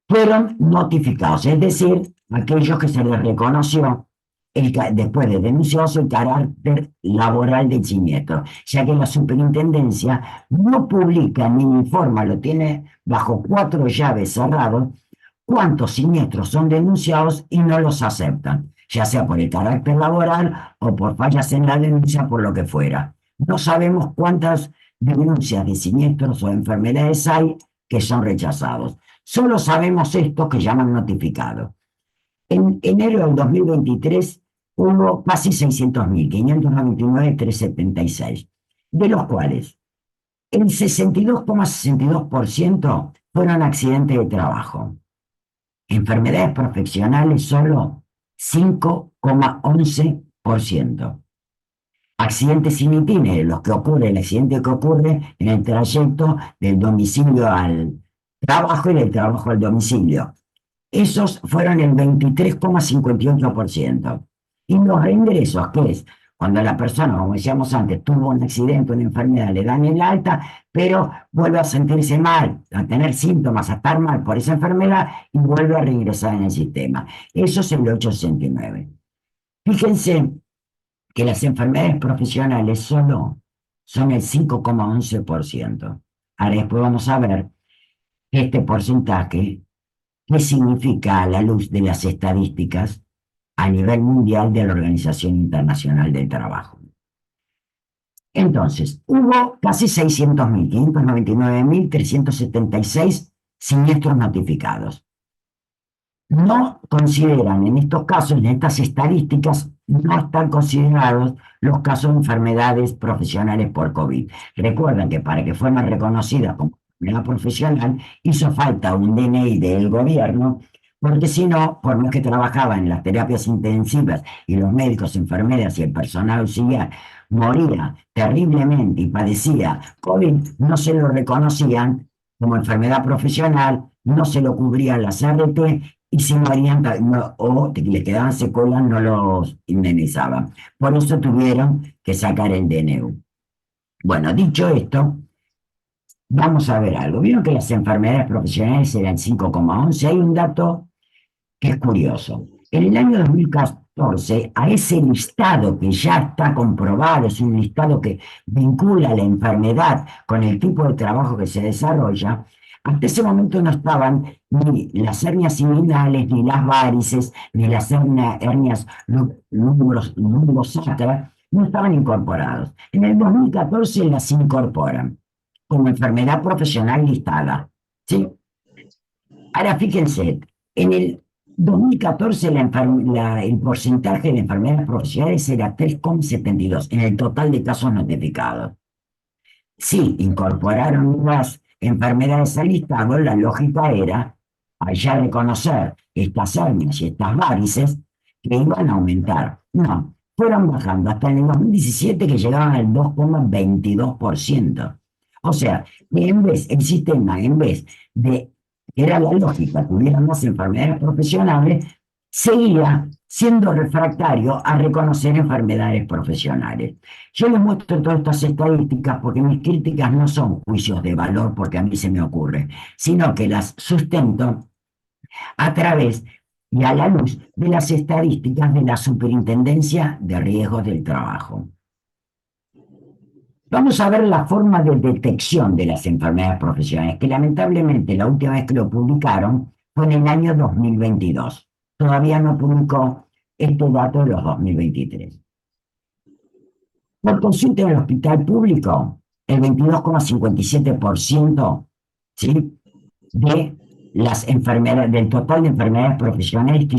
Speaker 3: fueron notificados? Es decir, aquellos que se les reconoció después de denunciarse el carácter laboral del siniestro, ya que la superintendencia no publica ni informa, lo tiene bajo 4 llaves cerrados, cuántos siniestros son denunciados y no los aceptan, ya sea por el carácter laboral o por fallas en la denuncia, por lo que fuera. No sabemos cuántas denuncias de siniestros o enfermedades hay que son rechazados. Solo sabemos estos que llaman notificados. En enero del 2023 hubo casi 600.000, 599.376, de los cuales el 62,62% fueron accidentes de trabajo. Enfermedades profesionales solo 5,11%. Accidentes sin itinerario, el accidente que ocurre en el trayecto del domicilio al trabajo y del trabajo al domicilio. Esos fueron el 23,58%. Y los reingresos, que es cuando la persona, como decíamos antes, tuvo un accidente, una enfermedad, le dan el alta, pero vuelve a sentirse mal, a tener síntomas, a estar mal por esa enfermedad y vuelve a reingresar en el sistema. Eso es el 869. Fíjense que las enfermedades profesionales solo son el 5,11%. Ahora después vamos a ver este porcentaje, qué significa a la luz de las estadísticas a nivel mundial de la Organización Internacional del Trabajo. Entonces, hubo casi 600.000, 599.376 siniestros notificados. No consideran en estos casos, en estas estadísticas, no están considerados los casos de enfermedades profesionales por COVID. Recuerden que para que fueran reconocidas como enfermedad profesional, hizo falta un DNI del gobierno, porque si no, por más que trabajaban en las terapias intensivas y los médicos, enfermeras y el personal auxiliar moría terriblemente y padecía COVID, no se lo reconocían como enfermedad profesional, no se lo cubrían las ART, y si morían o les quedaban secuelas no los indemnizaban. Por eso tuvieron que sacar el DNU. Bueno, dicho esto, vamos a ver algo. Vieron que las enfermedades profesionales eran 5,11. Hay un dato que es curioso. En el año 2014, a ese listado que ya está comprobado, es un listado que vincula la enfermedad con el tipo de trabajo que se desarrolla, hasta ese momento no estaban ni las hernias inguinales, ni las varices, ni las hernias lumbosacras, no estaban incorporados. En el 2014 las incorporan como enfermedad profesional listada, ¿sí? Ahora fíjense, en el 2014 el porcentaje de enfermedades profesionales era 3,72 en el total de casos notificados. Sí, incorporaron nuevas enfermedades al listado, la lógica era, al ya reconocer estas hernias y estas varices, que iban a aumentar. No, fueron bajando hasta en el 2017 que llegaban al 2,22%. O sea, el sistema, en vez de, era la lógica, que hubiera más enfermedades profesionales, seguía siendo refractario a reconocer enfermedades profesionales. Yo les muestro todas estas estadísticas porque mis críticas no son juicios de valor porque a mí se me ocurre, sino que las sustento a través y a la luz de las estadísticas de la Superintendencia de Riesgos del Trabajo. Vamos a ver la forma de detección de las enfermedades profesionales, que lamentablemente la última vez que lo publicaron fue en el año 2022. Todavía no publicó este dato de los 2023. Por consulta en el hospital público, el 22,57%, ¿sí?, de las enfermedades, del total de enfermedades profesionales que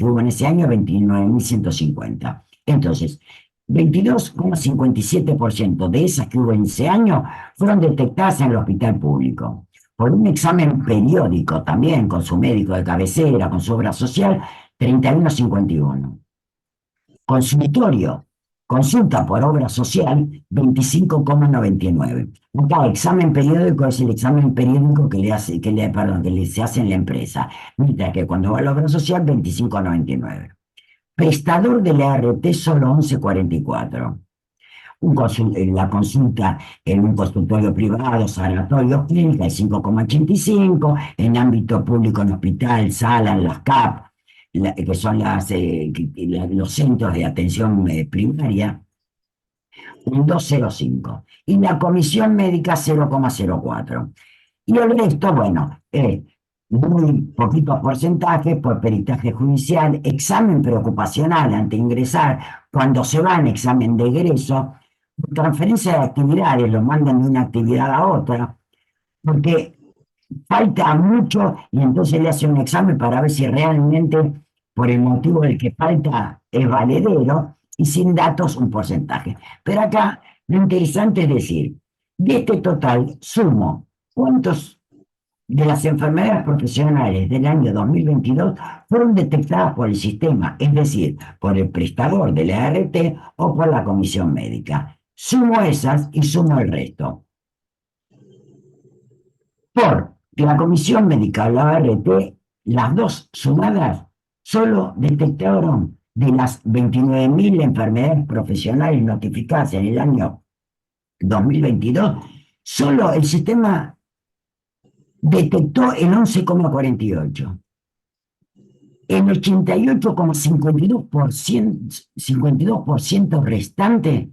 Speaker 3: hubo en ese año, 29.150. Entonces, 22,57% de esas que hubo en ese año fueron detectadas en el hospital público por un examen periódico también con su médico de cabecera, con su obra social, 31,51. Consultorio, consulta por obra social, 25,99. Acá, examen periódico es el examen periódico que se hace en la empresa, mientras que cuando va a la obra social, 25,99. Prestador de la ART, solo 11,44. La consulta en un consultorio privado, sanatorio, clínica, es 5,85. En ámbito público, en hospital, sala, en las CAP, que son los centros de atención primaria, un 2,05. Y la comisión médica, 0,04. Y el resto, bueno, muy poquitos porcentajes por peritaje judicial, examen preocupacional ante ingresar, cuando se va en examen de egreso, transferencia de actividades, lo mandan de una actividad a otra, porque falta mucho y entonces le hacen un examen para ver si realmente por el motivo del que falta es valedero y sin datos un porcentaje. Pero acá lo interesante es decir, de este total sumo cuántos de las enfermedades profesionales del año 2022 fueron detectadas por el sistema, es decir, por el prestador de la ART o por la comisión médica. Sumo esas y sumo el resto. Por la comisión médica o la ART, las dos sumadas solo detectaron de las 29.000 enfermedades profesionales notificadas en el año 2022, solo el sistema detectó el 11,48. El 88,52% restante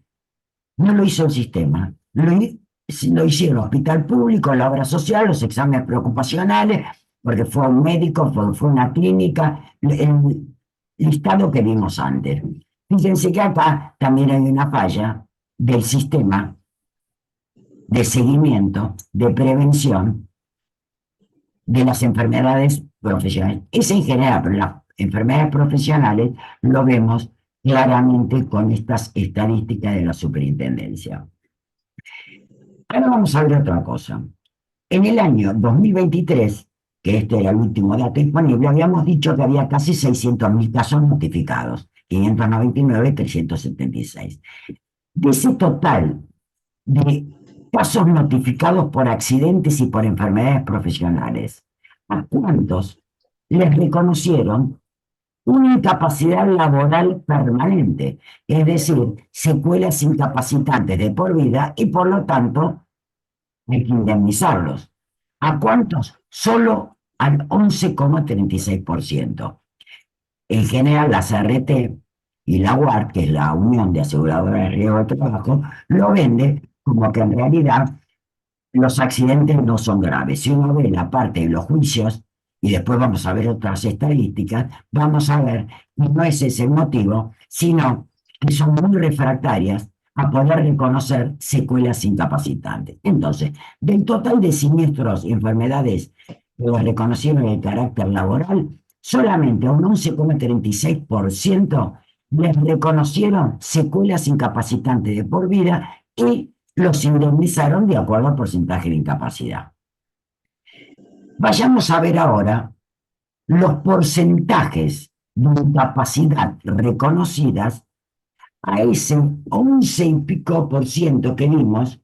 Speaker 3: no lo hizo el sistema. Lo hicieron el hospital público, la obra social, los exámenes preocupacionales, porque fue un médico, fue una clínica, el listado que vimos antes. Fíjense que acá también hay una falla del sistema de seguimiento, de prevención de las enfermedades profesionales. Es en general, pero las enfermedades profesionales lo vemos claramente con estas estadísticas de la superintendencia. Ahora vamos a ver otra cosa. En el año 2023, que este era el último dato disponible, habíamos dicho que había casi 600.000 casos notificados, 599.376. De ese total de casos notificados por accidentes y por enfermedades profesionales, ¿a cuántos les reconocieron una incapacidad laboral permanente? Es decir, secuelas incapacitantes de por vida y por lo tanto hay que indemnizarlos. ¿A cuántos? Solo al 11,36%. En general, la CRT y la UAR, que es la Unión de Aseguradoras de Riesgo de Trabajo, lo vende como que en realidad los accidentes no son graves. Si uno ve la parte de los juicios, y después vamos a ver otras estadísticas, vamos a ver que no es ese el motivo, sino que son muy refractarias a poder reconocer secuelas incapacitantes. Entonces, del total de siniestros y enfermedades que reconocieron el carácter laboral, solamente a un 11,36% les reconocieron secuelas incapacitantes de por vida y los indemnizaron de acuerdo al porcentaje de incapacidad. Vayamos a ver ahora los porcentajes de incapacidad reconocidas a ese 11 y pico por ciento que vimos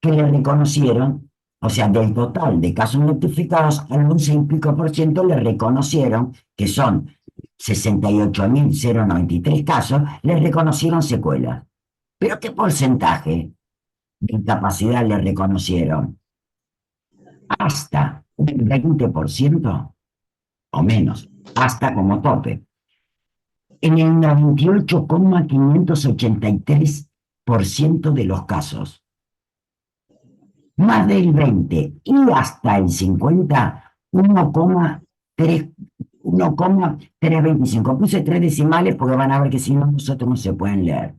Speaker 3: que le reconocieron, o sea, del total de casos notificados, al 11 y pico por ciento le reconocieron, que son 68.093 casos, le reconocieron secuelas. ¿Pero qué porcentaje de incapacidad le reconocieron? Hasta un 20%. o menos, hasta como tope. En el 98,583% de los casos, más del 20 y hasta el 50, 1,325. Puse tres decimales porque van a ver que si no, nosotros no se pueden leer.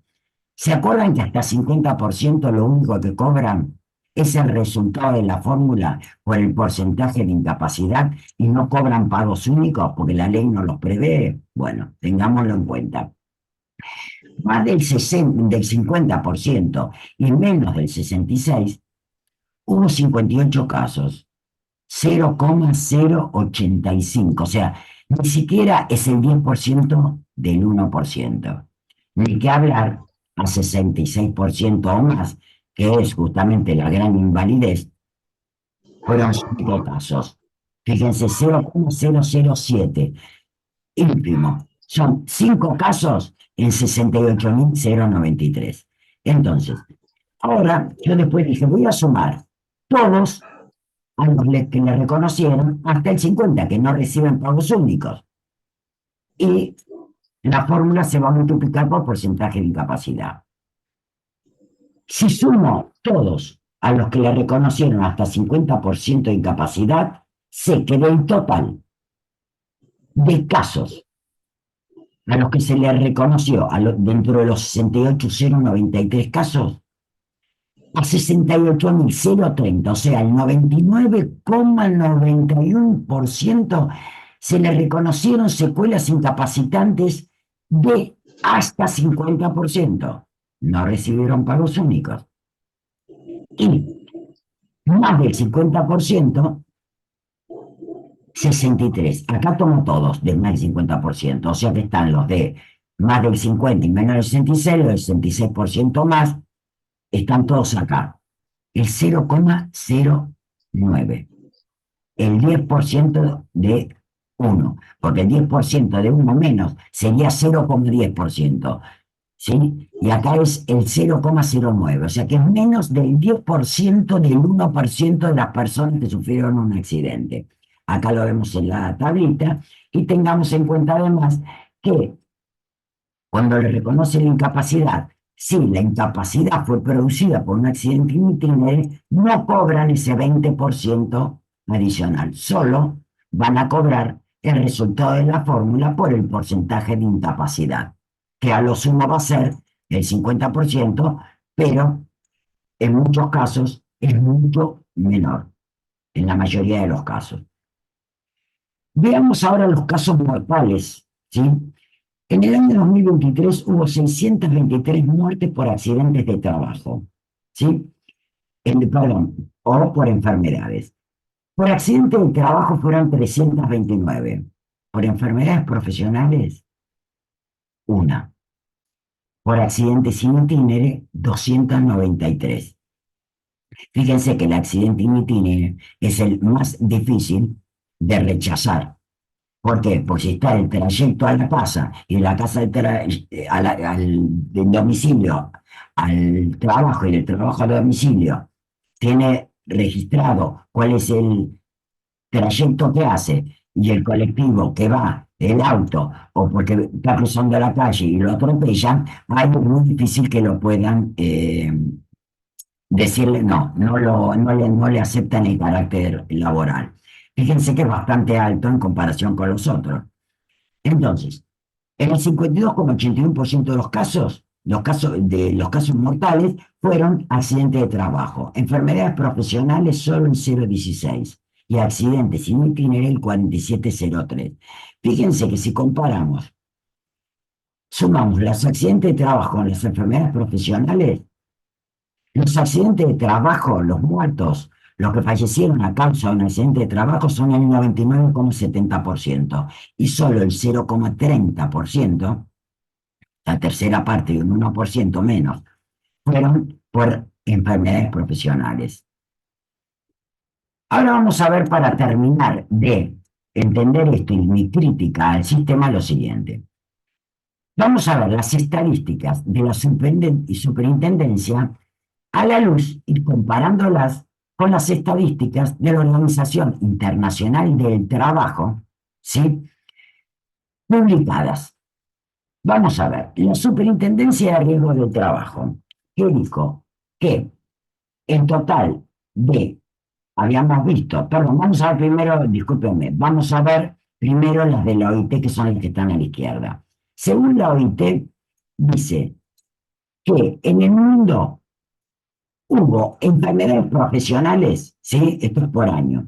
Speaker 3: ¿Se acuerdan que hasta 50% lo único que cobran es el resultado de la fórmula por el porcentaje de incapacidad y no cobran pagos únicos porque la ley no los prevé? Bueno, tengámoslo en cuenta. Más del 50% y menos del 66%, hubo 58 casos, 0,085, o sea, ni siquiera es el 10% del 1%. Ni que hablar a 66% o más, que es justamente la gran invalidez, fueron 5 casos. Fíjense, 0,007, ínfimo. Son 5 casos en 68.093. Entonces, ahora yo después dije, voy a sumar todos a los que le reconocieron hasta el 50, que no reciben pagos únicos. Y la fórmula se va a multiplicar por porcentaje de incapacidad. Si sumo todos a los que le reconocieron hasta 50% de incapacidad, sé que del total de casos a los que se le reconoció dentro de los 68.093 casos, a 68.030, o sea, el 99,91% se le reconocieron secuelas incapacitantes de hasta 50%. No recibieron pagos únicos. Y más del 50%, 63. Acá tomo todos de más del 50%, o sea que están los de más del 50 y menos del 66, los del 66% más, están todos acá. El 0,09. El 10% de 1, porque el 10% de 1 menos sería 0,10%. ¿Sí? Y acá es el 0,09, o sea que es menos del 10% del 1% de las personas que sufrieron un accidente. Acá lo vemos en la tablita, y tengamos en cuenta además que cuando le reconoce la incapacidad, si la incapacidad fue producida por un accidente itinere, no cobran ese 20% adicional, solo van a cobrar el resultado de la fórmula por el porcentaje de incapacidad, que a lo sumo va a ser el 50%, pero en muchos casos es mucho menor, en la mayoría de los casos. Veamos ahora los casos mortales, ¿sí? En el año 2023 hubo 623 muertes por accidentes de trabajo, ¿sí? Perdón, o por enfermedades. Por accidentes de trabajo fueron 329. Por enfermedades profesionales, una. Por accidentes in itinere, 293. Fíjense que el accidente in itinere es el más difícil de rechazar. ¿Por qué? Porque si está el trayecto a la casa y de la casa del domicilio al trabajo y del trabajo al domicilio tiene registrado cuál es el trayecto que hace y el colectivo que va, el auto, o porque está cruzando la calle y lo atropellan, ahí es muy difícil que lo puedan decirle no le aceptan el carácter laboral. Fíjense que es bastante alto en comparación con los otros. Entonces, en el 52,81% de los casos mortales fueron accidentes de trabajo. Enfermedades profesionales solo el 0,16 y accidentes sin itinere el 47,03. Fíjense que si comparamos, sumamos los accidentes de trabajo con las enfermedades profesionales, los accidentes de trabajo, los muertos, los que fallecieron a causa de un accidente de trabajo son el 99,70% y solo el 0,30%, la tercera parte de un 1% menos, fueron por enfermedades profesionales. Ahora vamos a ver, para terminar de entender esto y mi crítica al sistema, lo siguiente. Vamos a ver las estadísticas de la superintendencia a la luz y comparándolas con las estadísticas de la Organización Internacional del Trabajo, ¿sí? Publicadas. Vamos a ver, la Superintendencia de Riesgo del Trabajo, que dijo que en total habíamos visto, perdón, vamos a ver primero, discúlpenme, vamos a ver primero las de la OIT, que son las que están a la izquierda. Según la OIT, dice que en el mundo hubo enfermedades profesionales, ¿sí? Esto es por año.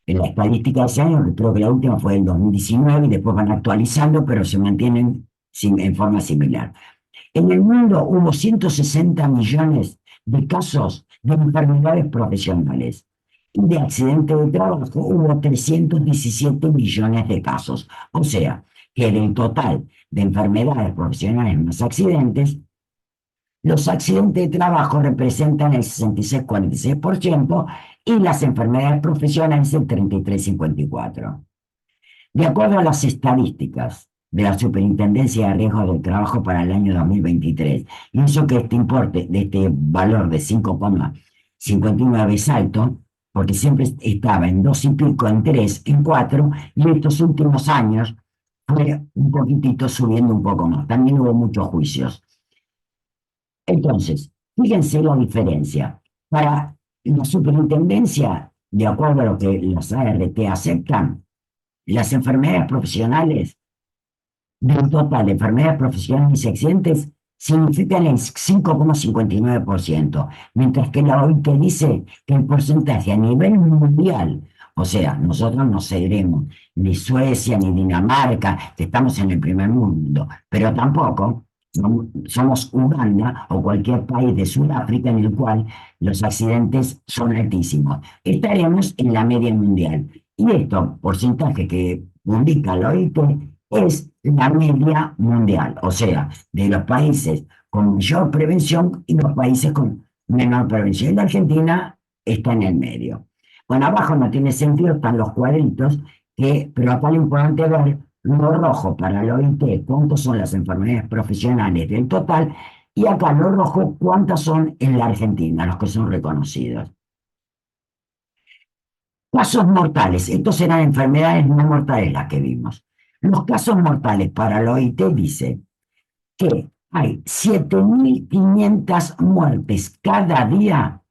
Speaker 3: En la estadística de ese año, creo que la última fue el 2019 y después van actualizando, pero se mantienen en forma similar. En el mundo hubo 160 millones de casos de enfermedades profesionales y de accidentes de trabajo hubo 317 millones de casos. O sea, que del total de enfermedades profesionales más accidentes, los accidentes de trabajo representan el 66,46% y las enfermedades profesionales el 33,54%. De acuerdo a las estadísticas de la Superintendencia de Riesgo del Trabajo para el año 2023, pienso que este importe, de este valor de 5,59 es alto, porque siempre estaba en 2 y pico, en 3, en 4, y estos últimos años fue un poquitito subiendo un poco más. También hubo muchos juicios. Entonces, fíjense la diferencia. Para la superintendencia, de acuerdo a lo que las ART aceptan, las enfermedades profesionales, del total de enfermedades profesionales y accidentes, significan el 5,59%, mientras que la OIT dice que el porcentaje a nivel mundial, o sea, nosotros no seremos ni Suecia ni Dinamarca, que estamos en el primer mundo, pero tampoco somos Uganda o cualquier país de Sudáfrica en el cual los accidentes son altísimos. Estaremos en la media mundial. Y esto, porcentaje que publica la OIT, es la media mundial, o sea, de los países con mayor prevención y los países con menor prevención. Y la Argentina está en el medio. Bueno, abajo no tiene sentido, están los cuadritos, pero acá lo importante es ver lo rojo para la OIT, cuántas son las enfermedades profesionales del total, y acá lo rojo, cuántas son en la Argentina, los que son reconocidos. Casos mortales, estos eran enfermedades no mortales las que vimos. Los casos mortales para la OIT dice que hay 7.500 muertes cada día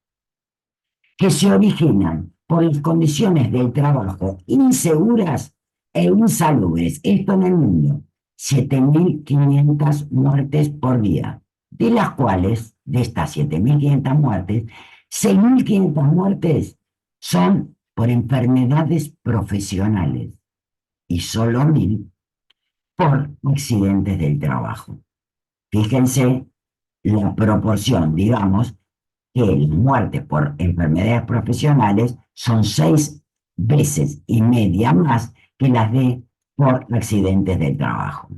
Speaker 3: que se originan por las condiciones del trabajo inseguras e insalubres. Esto en el mundo, 7.500 muertes por día, de las cuales, de estas 7.500 muertes, 6.500 muertes son por enfermedades profesionales y solo 1.000 por accidentes del trabajo. Fíjense la proporción, digamos, que las muertes por enfermedades profesionales son 6,5 veces más que las por accidentes del trabajo.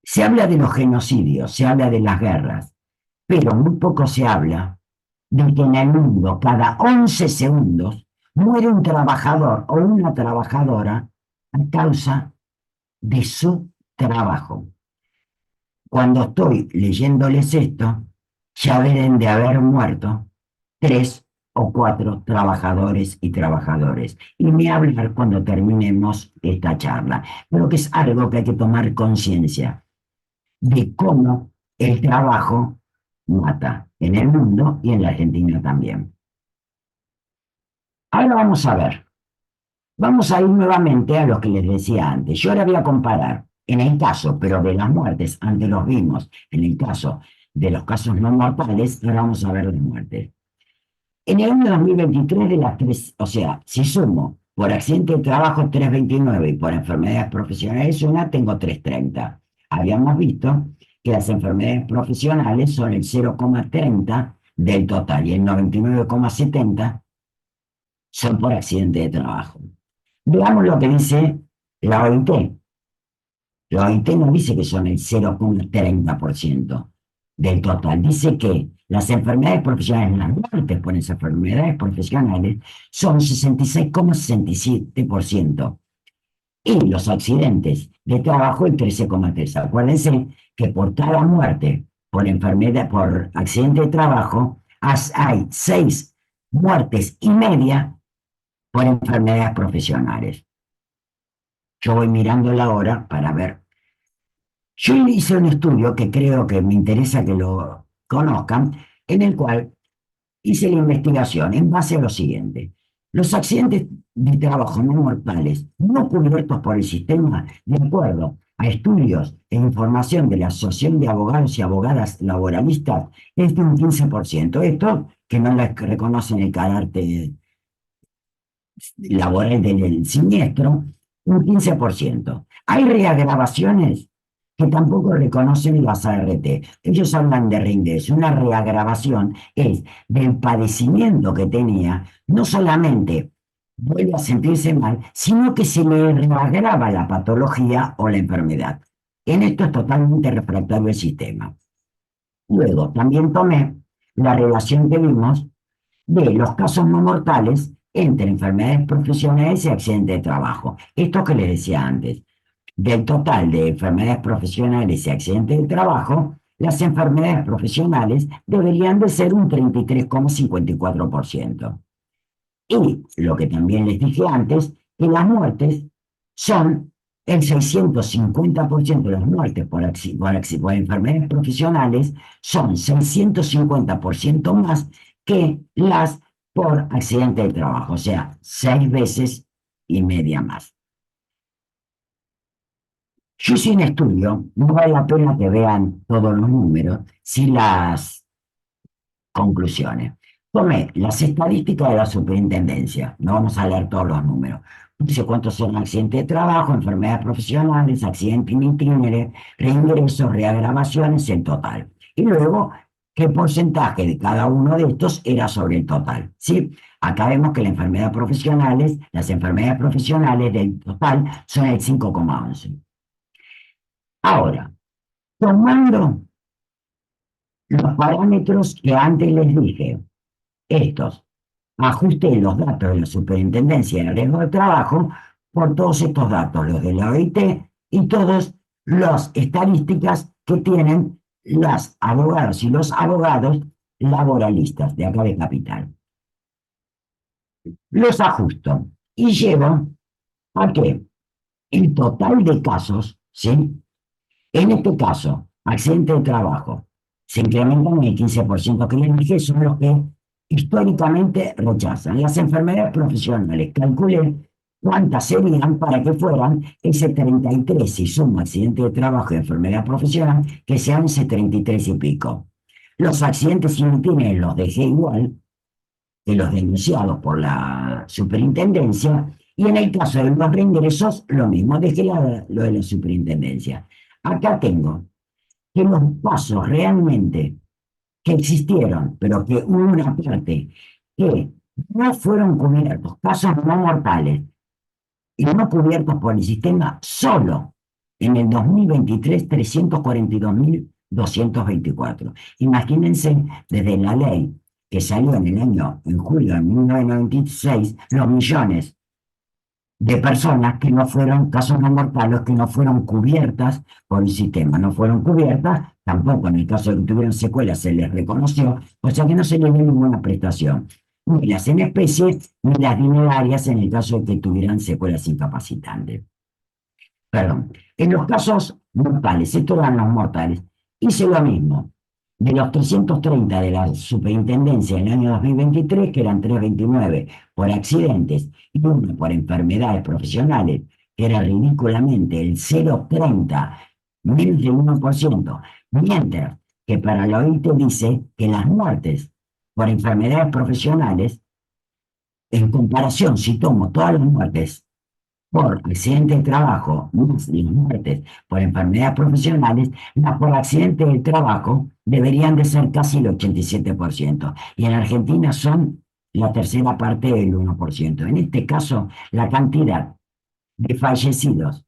Speaker 3: Se habla de los genocidios, se habla de las guerras, pero muy poco se habla de que en el mundo cada 11 segundos muere un trabajador o una trabajadora a causa de su trabajo. Cuando estoy leyéndoles esto, ya deben de haber muerto 3 o 4 trabajadores y trabajadoras. Y me hablar cuando terminemos esta charla. Pero que es algo que hay que tomar conciencia de cómo el trabajo mata en el mundo y en la Argentina también. Ahora vamos a ver. Vamos a ir nuevamente a lo que les decía antes. Yo ahora voy a comparar en el caso, pero de las muertes, antes los vimos, en el caso de los casos no mortales, ahora vamos a ver las muertes. En el año 2023 de las tres, o sea, si sumo por accidente de trabajo 329 y por enfermedades profesionales una, tengo 330. Habíamos visto que las enfermedades profesionales son el 0,30 del total y el 99,70 son por accidente de trabajo. Veamos lo que dice la OIT. La OIT no dice que son el 0,30% del total. Dice que las enfermedades profesionales, las muertes por esas enfermedades profesionales, son 66,67%. Y los accidentes de trabajo, el 13,3%. Acuérdense que por cada muerte por enfermedad, por accidente de trabajo, hay 6,5 muertes por enfermedades profesionales. Yo voy mirando la hora para ver. Yo hice un estudio que creo que me interesa que lo conozcan, en el cual hice la investigación en base a lo siguiente. Los accidentes de trabajo no mortales no cubiertos por el sistema, de acuerdo a estudios e información de la Asociación de Abogados y Abogadas Laboralistas, es de un 15%. Esto que no les reconocen el carácter laboral del siniestro, un 15%. Hay reagravaciones que tampoco reconocen las ART. Ellos hablan de reingreso. Una reagravación es del padecimiento que tenía, no solamente vuelve a sentirse mal, sino que se le reagrava la patología o la enfermedad. En esto es totalmente refractario el sistema. Luego, también tomé la relación que vimos de los casos no mortales entre enfermedades profesionales y accidentes de trabajo. Esto que les decía antes. Del total de enfermedades profesionales y accidentes de trabajo, las enfermedades profesionales deberían de ser un 33,54%. Y lo que también les dije antes, que las muertes son el 650% de las muertes por enfermedades profesionales, son 650% más que las por accidente de trabajo, o sea, 6,5 veces más. Yo hice un estudio, no vale la pena que vean todos los números, sin las conclusiones. Tomé las estadísticas de la superintendencia, no vamos a leer todos los números. Dice cuántos son accidentes de trabajo, enfermedades profesionales, accidentes in itinere, reingresos, reagravaciones, el total. Y luego, qué porcentaje de cada uno de estos era sobre el total. ¿Sí? Acá vemos que las enfermedades profesionales del total son el 5,11. Ahora, tomando los parámetros que antes les dije, estos, ajusté los datos de la Superintendencia de Riesgo de Trabajo por todos estos datos, los de la OIT y todas las estadísticas que tienen las abogadas y los abogados laboralistas de acá de Capital. Los ajusto y llevo a que el total de casos, ¿sí? En este caso, accidente de trabajo, se incrementan en el 15% que les dije, son los que históricamente rechazan. Las enfermedades profesionales, calculen cuántas serían para que fueran ese 33, si suma accidente de trabajo y enfermedad profesional, que sean ese 33 y pico. Los accidentes inútiles los dejé igual que los denunciados por la superintendencia, y en el caso de los reingresos, lo mismo, dejé lo de la superintendencia. Acá tengo que los pasos realmente que existieron, pero que hubo una parte que no fueron cubiertos, casos no mortales, y no cubiertos por el sistema, solo en el 2023, 342.224. Imagínense, desde la ley que salió en julio de 1996, los millones de personas que no fueron, casos no mortales, que no fueron cubiertas por el sistema, no fueron cubiertas, tampoco en el caso de que tuvieran secuelas se les reconoció, o sea que no se les dio ninguna prestación, ni las en especie, ni las dinerarias en el caso de que tuvieran secuelas incapacitantes. Perdón, en los casos mortales, estos eran los mortales, hice lo mismo. De los 330 de la superintendencia en el año 2023, que eran 329 por accidentes y uno por enfermedades profesionales, que era ridículamente el 0,30, menos de 1%, mientras que para la OIT dice que las muertes por enfermedades profesionales, en comparación, si tomo todas las muertes por accidente de trabajo, más las muertes por enfermedades profesionales, las por accidente de trabajo deberían de ser casi el 87%, y en Argentina son la tercera parte del 1%. En este caso, la cantidad de fallecidos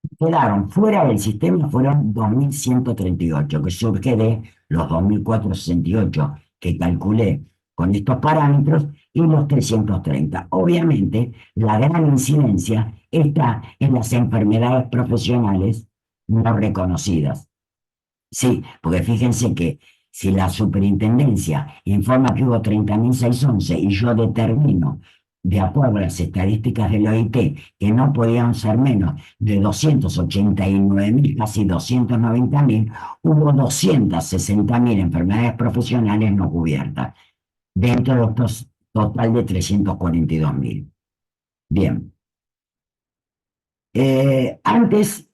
Speaker 3: que quedaron fuera del sistema fueron 2.138, que surge de los 2.468 que calculé con estos parámetros y los 330. Obviamente, la gran incidencia está en las enfermedades profesionales no reconocidas. Sí, porque fíjense que si la superintendencia informa que hubo 30.611 y yo determino de acuerdo a las estadísticas del OIT, que no podían ser menos de 289.000, casi 290.000, hubo 260.000 enfermedades profesionales no cubiertas, dentro de estos total de 342.000. Bien. Antes,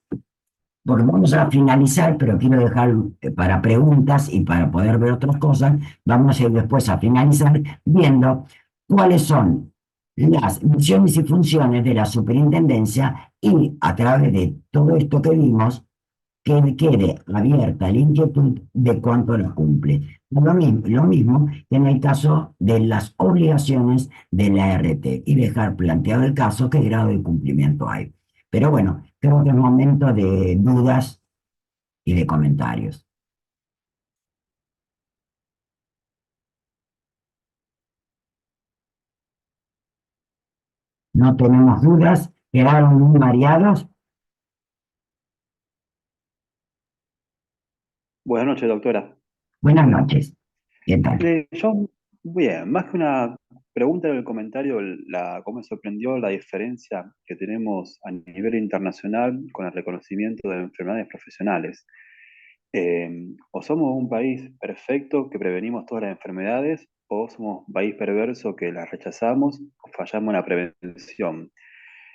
Speaker 3: porque vamos a finalizar, pero quiero dejar para preguntas y para poder ver otras cosas, vamos a ir después a finalizar viendo cuáles son las misiones y funciones de la superintendencia y a través de todo esto que vimos, que quede abierta la inquietud de cuánto las cumple. Lo mismo que en el caso de las obligaciones de la RT y dejar planteado el caso qué grado de cumplimiento hay. Pero bueno, creo que es momento de dudas y de comentarios. No tenemos dudas, quedaron muy mareados.
Speaker 6: Buenas noches, doctora.
Speaker 3: Buenas noches. ¿Qué tal?
Speaker 6: Yo, bien, más que una pregunta en el comentario, cómo me sorprendió la diferencia que tenemos a nivel internacional con el reconocimiento de enfermedades profesionales. O somos un país perfecto que prevenimos todas las enfermedades, o somos un país perverso que las rechazamos o fallamos en la prevención.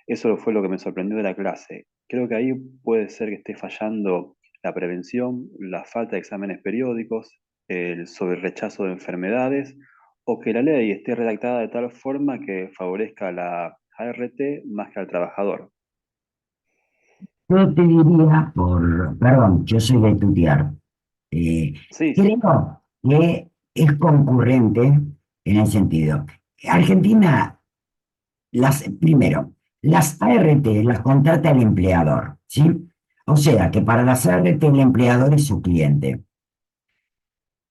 Speaker 6: Eso fue lo que me sorprendió de la clase. Creo que ahí puede ser que esté fallando la prevención, la falta de exámenes periódicos, el sobre rechazo de enfermedades, o que la ley esté redactada de tal forma que favorezca a la ART más que al trabajador.
Speaker 3: Yo te diría perdón, yo soy de tutear.
Speaker 6: Sí, sí.
Speaker 3: Creo que es concurrente en el sentido. Argentina, primero, las ART las contrata el empleador, ¿sí? O sea que para las ART el empleador es su cliente.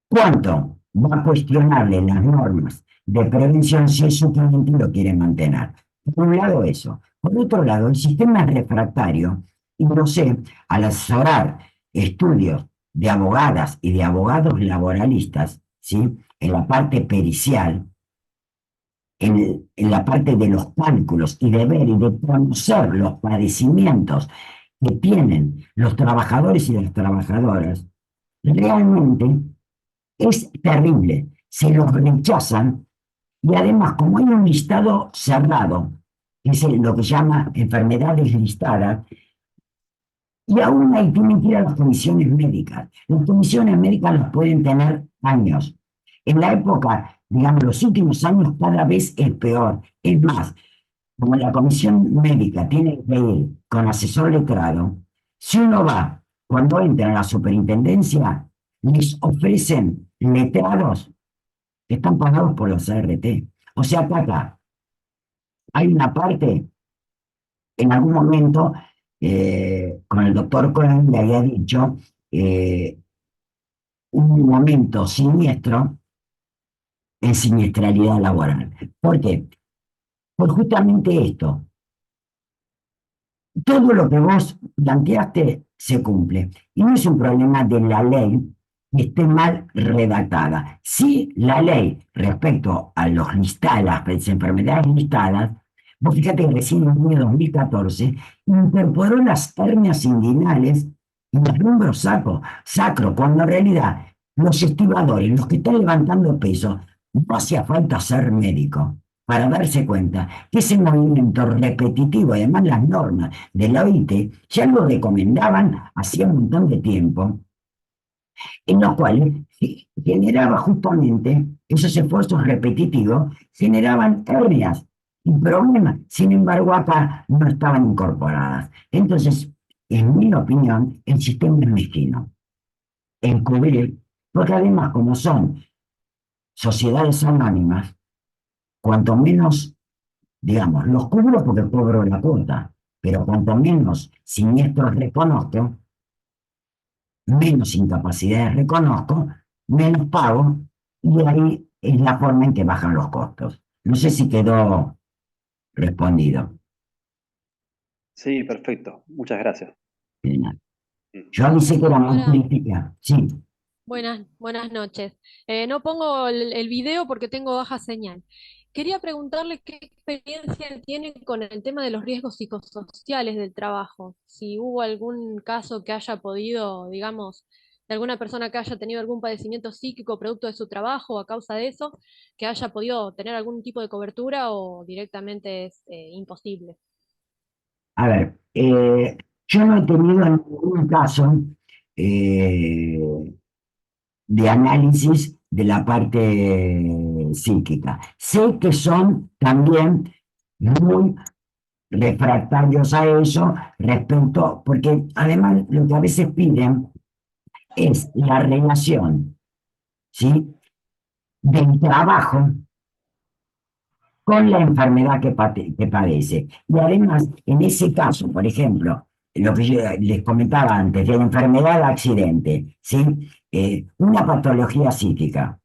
Speaker 3: ¿Cuánto va a cuestionarle las normas de prevención si es su cliente y lo quiere mantener? Por un lado eso. Por otro lado, el sistema es refractario y no sé, al asesorar estudios de abogadas y de abogados laboralistas, ¿sí? En la parte pericial, en la parte de los cálculos y de ver y de conocer los padecimientos que tienen los trabajadores y las trabajadoras, realmente es terrible. Se los rechazan y además, como hay un listado cerrado, que es lo que llama enfermedades listadas, y aún hay tienen que ir a las comisiones médicas. Las comisiones médicas las pueden tener años. En la época, digamos, los últimos años cada vez es peor. Es más, como la comisión médica tiene que ir con asesor letrado, si uno va, cuando entra en la superintendencia, les ofrecen letrados que están pagados por los ART. O sea que acá hay una parte, en algún momento, con el doctor Cohen le había dicho, eh, un momento siniestro en siniestralidad laboral. ¿Por qué? Por justamente esto. Todo lo que vos planteaste se cumple. Y no es un problema de la ley que esté mal redactada. Sí, la ley respecto a las enfermedades listadas, vos fíjate que recién en el año 2014 incorporó las hernias inguinales y los miembros sacro, cuando en realidad los estibadores, los que están levantando peso, no hacía falta ser médico para darse cuenta que ese movimiento repetitivo, además las normas de la OIT ya lo recomendaban hacía un montón de tiempo, en los cuales generaba justamente esos esfuerzos repetitivos, generaban hernias y problemas. Sin embargo, acá no estaban incorporadas. Entonces, en mi opinión, el sistema es mezquino. Encubrir, porque además, como son sociedades anónimas, cuanto menos, digamos, los cubro porque cobro la cuota, pero cuanto menos siniestros reconozco, menos incapacidades reconozco, menos pago, y ahí es la forma en que bajan los costos. No sé si quedó respondido.
Speaker 6: Sí, perfecto. Muchas gracias.
Speaker 3: Bien.
Speaker 6: Mm.
Speaker 3: Yo avisé que era muy
Speaker 7: Hola,
Speaker 3: crítica. Sí,
Speaker 7: buenas noches. No pongo el video porque tengo baja señal. Quería preguntarle qué experiencia tiene con el tema de los riesgos psicosociales del trabajo. Si hubo algún caso que haya podido, digamos, de alguna persona que haya tenido algún padecimiento psíquico producto de su trabajo o a causa de eso, que haya podido tener algún tipo de cobertura o directamente es imposible.
Speaker 3: A ver, yo no he tenido ningún caso eh, de análisis de la parte psíquica. Sé que son también muy refractarios a eso respecto, porque además lo que a veces piden es la relación, ¿sí? Del trabajo con la enfermedad que padece. Y además, en ese caso, por ejemplo, lo que yo les comentaba antes, de la enfermedad de accidente, ¿sí? Una patología psíquica.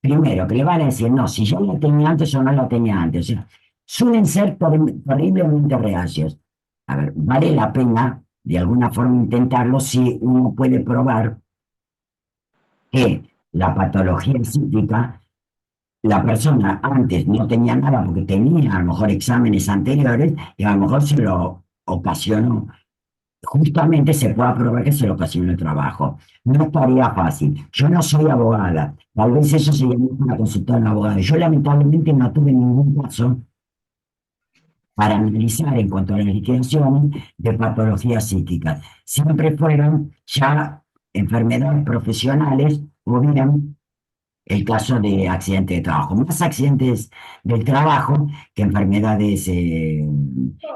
Speaker 3: Primero, que le van a decir, no, si yo la tenía antes o no la tenía antes. O sea, suelen ser terriblemente reacios. A ver, vale la pena de alguna forma intentarlo si uno puede probar que la patología psíquica, la persona antes no tenía nada porque tenía a lo mejor exámenes anteriores y a lo mejor se lo ocasionó. Justamente se puede probar que se lo ocasionó el trabajo. No estaría fácil. Yo no soy abogada. Tal vez eso se llama una consulta de un abogado. Yo lamentablemente no tuve ningún caso para analizar en cuanto a las liquidaciones de patologías psíquicas. Siempre fueron ya enfermedades profesionales o bien el caso de accidentes de trabajo. Más accidentes del trabajo que enfermedades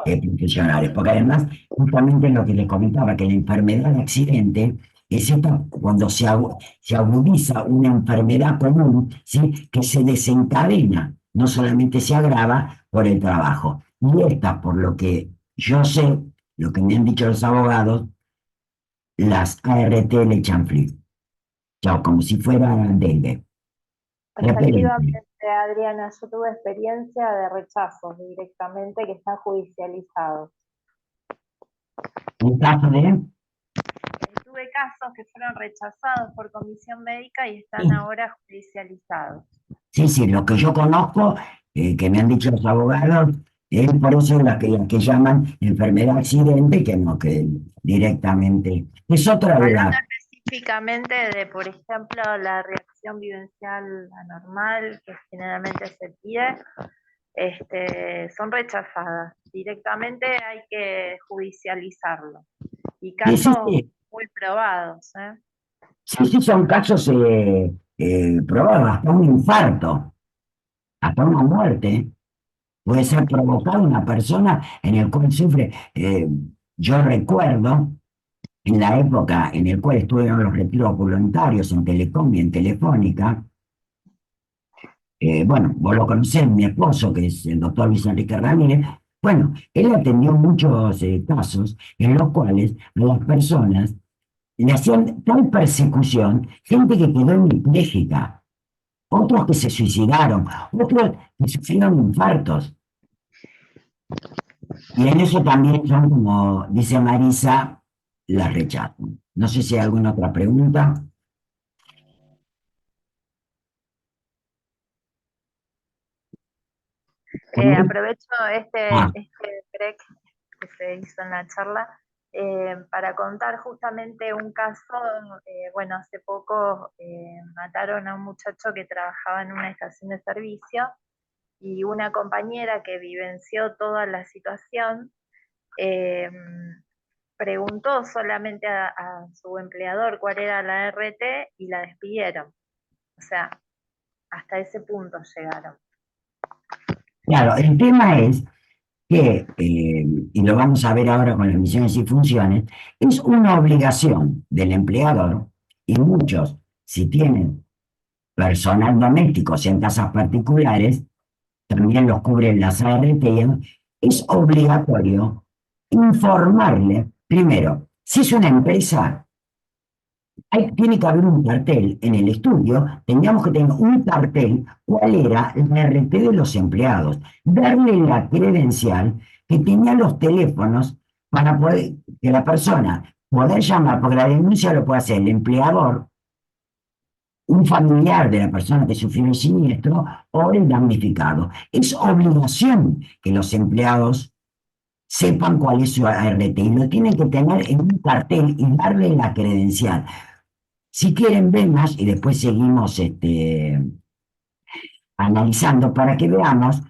Speaker 3: profesionales, porque además, justamente lo que les comentaba, que la enfermedad de accidente es esta cuando se agudiza una enfermedad común, ¿sí? Que se desencadena, no solamente se agrava por el trabajo. Y esta, por lo que yo sé, lo que me han dicho los abogados, las ART le echan flip, ya, como si fuera dengue.
Speaker 1: Efectivamente, Adriana, yo tuve experiencia de rechazos directamente que están judicializados.
Speaker 3: Un caso de...
Speaker 1: Tuve casos que fueron rechazados por comisión médica y están ahora judicializados.
Speaker 3: Sí, sí, lo que yo conozco, que me han dicho los abogados, es por eso la que llaman enfermedad accidente, que no, que directamente. Es otra de
Speaker 1: Hablando
Speaker 3: las...
Speaker 1: específicamente de, por ejemplo, la reacción vivencial anormal que generalmente se pide, son rechazadas. Directamente hay que judicializarlo. Y
Speaker 3: Sí, sí,
Speaker 1: casos
Speaker 3: sí,
Speaker 1: muy probados, ¿eh?
Speaker 3: sí, sí, son casos probados, hasta un infarto, hasta una muerte. Puede ser provocado una persona en el cual sufre. Yo recuerdo en la época en la cual estuvieron los retiros voluntarios en Telecom y en Telefónica, bueno, vos lo conocés, mi esposo, que es el doctor Luis Enrique Ramírez, bueno, él atendió muchos casos en los cuales a las personas le hacían tal persecución, gente que quedó hemipléjica, otros que se suicidaron, otros que sufrieron infartos. Y en eso también son, como dice Marisa, las rechazan. No sé si hay alguna otra pregunta.
Speaker 1: Aprovecho
Speaker 3: Ah,
Speaker 1: este break que se hizo en la charla para contar justamente un caso. Bueno, hace poco mataron a un muchacho que trabajaba en una estación de servicio y una compañera que vivenció toda la situación eh, preguntó solamente a su empleador cuál era la RT y la despidieron. O sea, hasta ese punto llegaron.
Speaker 3: claro, el tema es que, y lo vamos a ver ahora con las misiones y funciones, es una obligación del empleador, y muchos, si tienen personal doméstico en casas particulares, también los cubren las ART, es obligatorio informarle, primero, si es una empresa, tiene que haber un cartel en el estudio, teníamos que tener un cartel, cuál era la RT de los empleados, darle la credencial que tenía los teléfonos para poder, que la persona poder llamar, porque la denuncia lo puede hacer el empleador un familiar de la persona que sufrió el siniestro o el damnificado. Es obligación que los empleados sepan cuál es su ART y lo tienen que tener en un cartel y darle la credencial. Si quieren, vemos y después seguimos analizando para que veamos,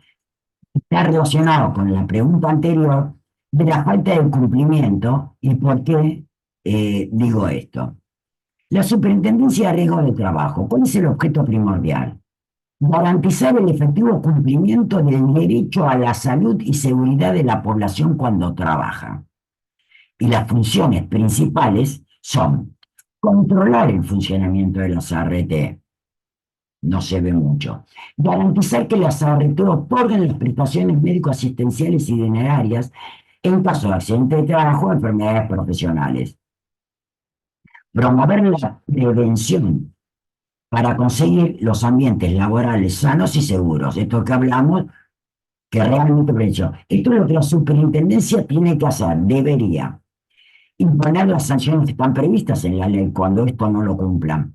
Speaker 3: está relacionado con la pregunta anterior de la falta de cumplimiento y por qué digo esto. La Superintendencia de Riesgo de Trabajo, ¿cuál es el objeto primordial? Garantizar el efectivo cumplimiento del derecho a la salud y seguridad de la población cuando trabaja. Y las funciones principales son controlar el funcionamiento de las ART, no se ve mucho. Garantizar que las ART otorguen las prestaciones médico-asistenciales y dinerarias en caso de accidente de trabajo o enfermedades profesionales. Promover la prevención para conseguir los ambientes laborales sanos y seguros. Esto que hablamos, que realmente prevención. Esto es lo que la superintendencia tiene que hacer, debería imponer las sanciones que están previstas en la ley cuando esto no lo cumplan.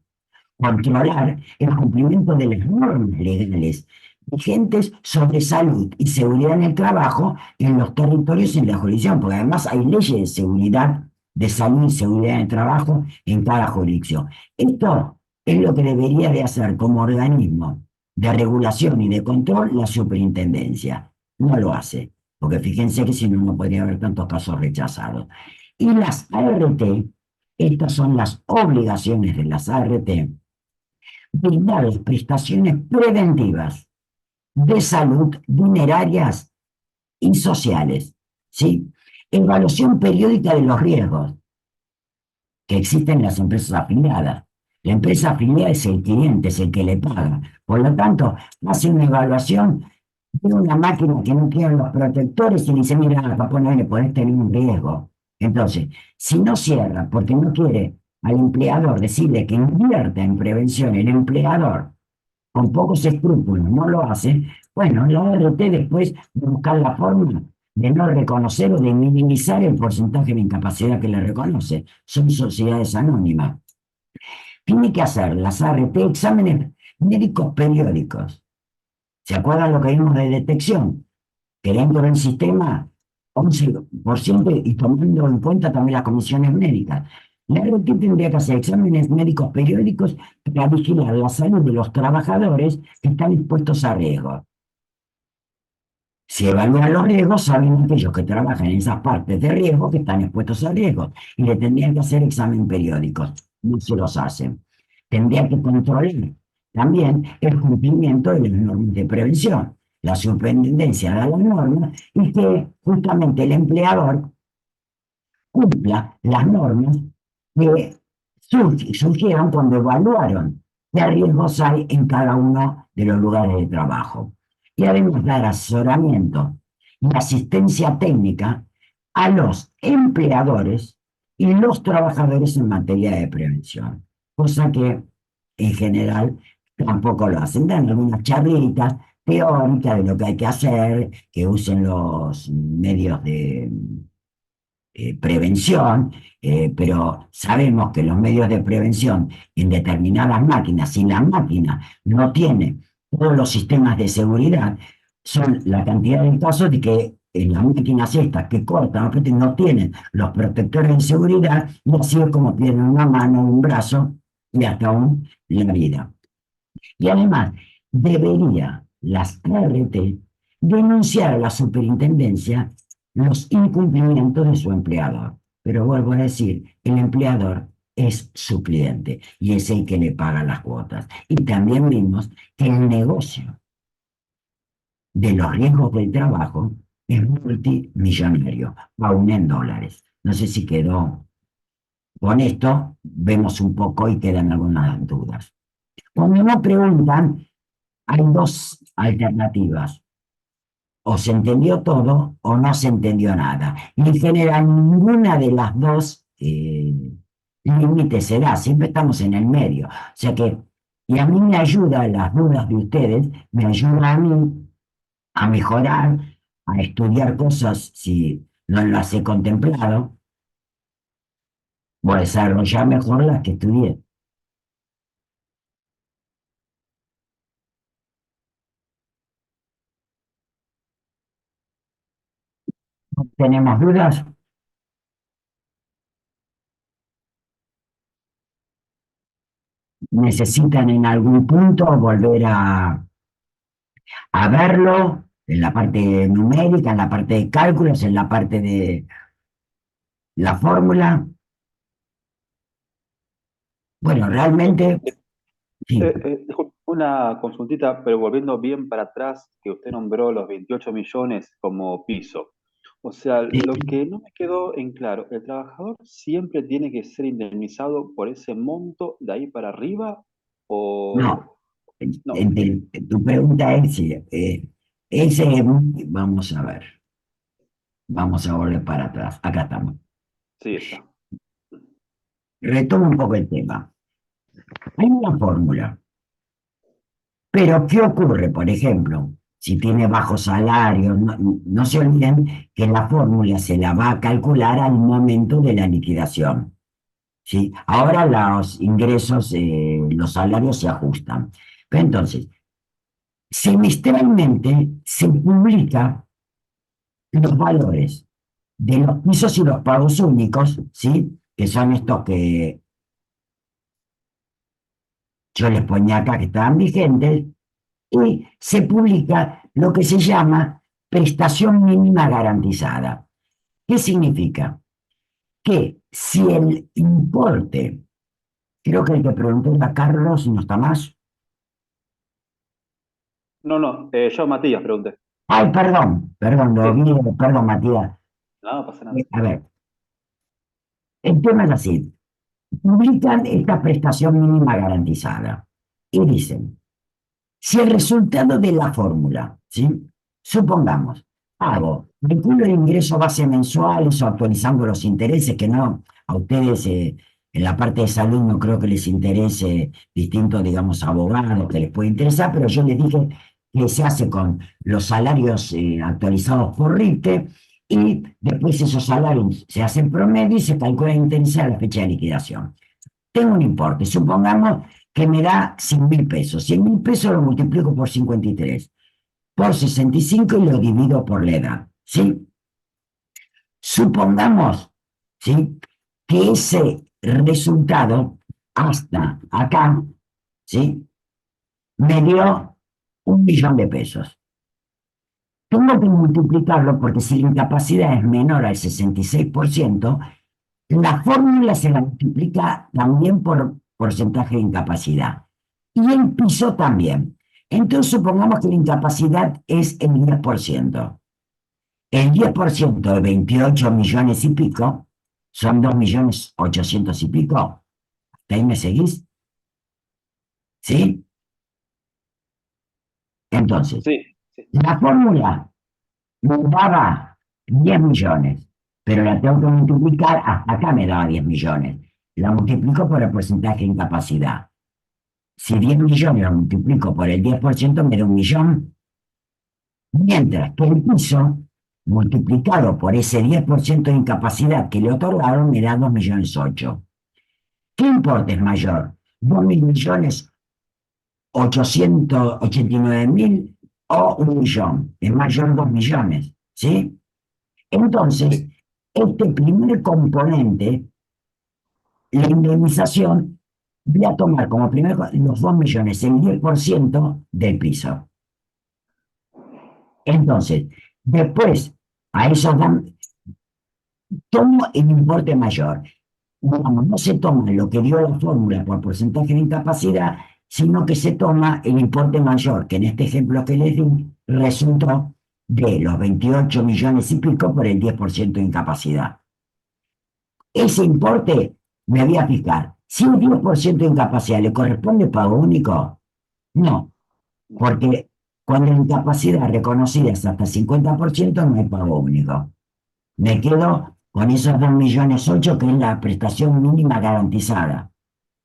Speaker 3: Controlar el cumplimiento de las normas legales vigentes sobre salud y seguridad en el trabajo en los territorios y en la jurisdicción, porque además hay leyes de seguridad, de salud y seguridad en el trabajo en cada jurisdicción. Esto es lo que debería de hacer como organismo de regulación y de control la superintendencia. No lo hace, porque fíjense que si no, no podría haber tantos casos rechazados. Y las ART, estas son las obligaciones de las ART, brindar las prestaciones preventivas de salud, dinerarias y sociales, ¿sí? Evaluación periódica de los riesgos que existen en las empresas afiliadas. La empresa afiliada es el cliente, es el que le paga. Por lo tanto, hace una evaluación de una máquina que no tiene los protectores y dice, mira, papá, no le podés tener un riesgo. Entonces, si no cierra porque no quiere al empleador decirle que invierta en prevención, el empleador con pocos escrúpulos no lo hace, bueno, la ART después de buscar la forma de no reconocer o de minimizar el porcentaje de incapacidad que le reconoce. Son sociedades anónimas. Tiene que hacer las ART exámenes médicos periódicos. ¿Se acuerdan lo que vimos de detección? Que dentro del sistema 11% y tomando en cuenta también las comisiones médicas. La ART tendría que hacer exámenes médicos periódicos para vigilar la salud de los trabajadores que están expuestos a riesgo. Si evalúan los riesgos, saben aquellos que trabajan en esas partes de riesgo que están expuestos a riesgo y le tendrían que hacer exámenes periódicos. No se los hacen. Tendría que controlar también el cumplimiento de las normas de prevención. La superintendencia da las normas y que justamente el empleador cumpla las normas que surgieron cuando evaluaron qué riesgos hay en cada uno de los lugares de trabajo. Y además dar asesoramiento y asistencia técnica a los empleadores y los trabajadores en materia de prevención, cosa que en general tampoco lo hacen. Dan algunas charlitas teóricas de lo que hay que hacer, que usen los medios de prevención, pero sabemos que los medios de prevención en determinadas máquinas, si la máquina no tiene todos los sistemas de seguridad, son la cantidad de casos de que en las máquinas estas que cortan no tienen los protectores de seguridad y así es como pierden una mano, un brazo y hasta aún la vida. Y además, debería las ART denunciar a la superintendencia los incumplimientos de su empleador. Pero vuelvo a decir, el empleador es su cliente y es el que le paga las cuotas. Y también vimos que el negocio de los riesgos del trabajo es multimillonario, aún en dólares. No sé si quedó. Con esto vemos un poco y quedan algunas dudas. Cuando me preguntan, hay dos alternativas. O se entendió todo o no se entendió nada. Y en general ninguna de las dos límites se da, siempre estamos en el medio. O sea que, y a mí me ayuda las dudas de ustedes, me ayuda a mí a mejorar, a estudiar cosas si no las he contemplado, o a desarrollar mejor las que estudié. ¿Tenemos dudas? ¿Necesitan en algún punto volver a verlo en la parte numérica, en la parte de cálculos, en la parte de la fórmula? Bueno, realmente, sí,
Speaker 6: Disculpe, una consultita, pero volviendo bien para atrás, que usted nombró los 28 millones como piso. O sea, lo
Speaker 3: sí,
Speaker 6: que no me quedó en claro, ¿el trabajador siempre tiene que ser indemnizado por ese monto de ahí para arriba
Speaker 3: no.
Speaker 6: o no?
Speaker 3: Tu pregunta es, si, vamos a ver, vamos a volver para atrás. Acá estamos.
Speaker 6: Sí, está.
Speaker 3: Retomo un poco el tema. Hay una fórmula, pero ¿qué ocurre, por ejemplo? Si tiene bajos salarios, no se olviden que la fórmula se la va a calcular al momento de la liquidación. ¿Sí? Ahora los ingresos, los salarios se ajustan. Pero entonces, semestralmente se publica los valores de los pisos y los pagos únicos, ¿sí? Que son estos que yo les ponía acá que estaban vigentes, y se publica lo que se llama prestación mínima garantizada. ¿Qué significa? Que si el importe, creo que el que preguntó era Carlos, no está más.
Speaker 6: No, no, yo Matías pregunté.
Speaker 3: Ay, perdón, lo
Speaker 6: Sí,
Speaker 3: vi, perdón, Matías.
Speaker 6: no, no pasa nada.
Speaker 3: A ver, el tema es así. Publican esta prestación mínima garantizada y dicen, si el resultado de la fórmula, ¿sí? Supongamos, calculo el ingreso base mensuales o actualizando los intereses, que no, a ustedes en la parte de salud no creo que les interese distinto, digamos, abogados que les puede interesar, pero yo les dije que se hace con los salarios actualizados por RITE y después esos salarios se hacen promedio y se calcula el interés a la fecha de liquidación. Tengo un importe, supongamos que me da 100.000 pesos. 100.000 pesos lo multiplico por 53, por 65 y lo divido por la edad. ¿Sí? Supongamos, ¿sí? Que ese resultado hasta acá, ¿sí? Me dio 1.000.000 de pesos. Tengo que multiplicarlo porque si la incapacidad es menor al 66%, la fórmula se la multiplica también por porcentaje de incapacidad. Y el piso también. Entonces supongamos que la incapacidad es el 10%. El 10% de 28 millones y pico son 2.800.000 y pico. ¿Hasta ahí me seguís? ¿Sí? Entonces,
Speaker 6: Sí, sí,
Speaker 3: la fórmula me daba 10 millones, pero la tengo que multiplicar, hasta acá me daba 10 millones. La multiplico por el porcentaje de incapacidad. Si 10 millones lo multiplico por el 10% me da 1.000.000, mientras que el piso multiplicado por ese 10% de incapacidad que le otorgaron me da 2.800.000. ¿Qué importe es mayor? 2.889.000 o 1.000.000. Es mayor 2 millones, ¿sí? Entonces,
Speaker 6: sí.
Speaker 3: este primer componente, la indemnización, voy a tomar como primero los 2 millones, el 10% del piso. Entonces, después, a esos tomo el importe mayor. Digamos, no se toma lo que dio la fórmula por porcentaje de incapacidad, sino que se toma el importe mayor, que en este ejemplo que les di, resultó de los 28 millones y pico por el 10% de incapacidad. Ese importe me voy a fijar. Si un 10% de incapacidad le corresponde pago único, no,
Speaker 6: No.
Speaker 3: porque cuando la incapacidad reconocida es hasta 50% no hay pago único. Me quedo con esos 2.800.000, que es la prestación mínima garantizada,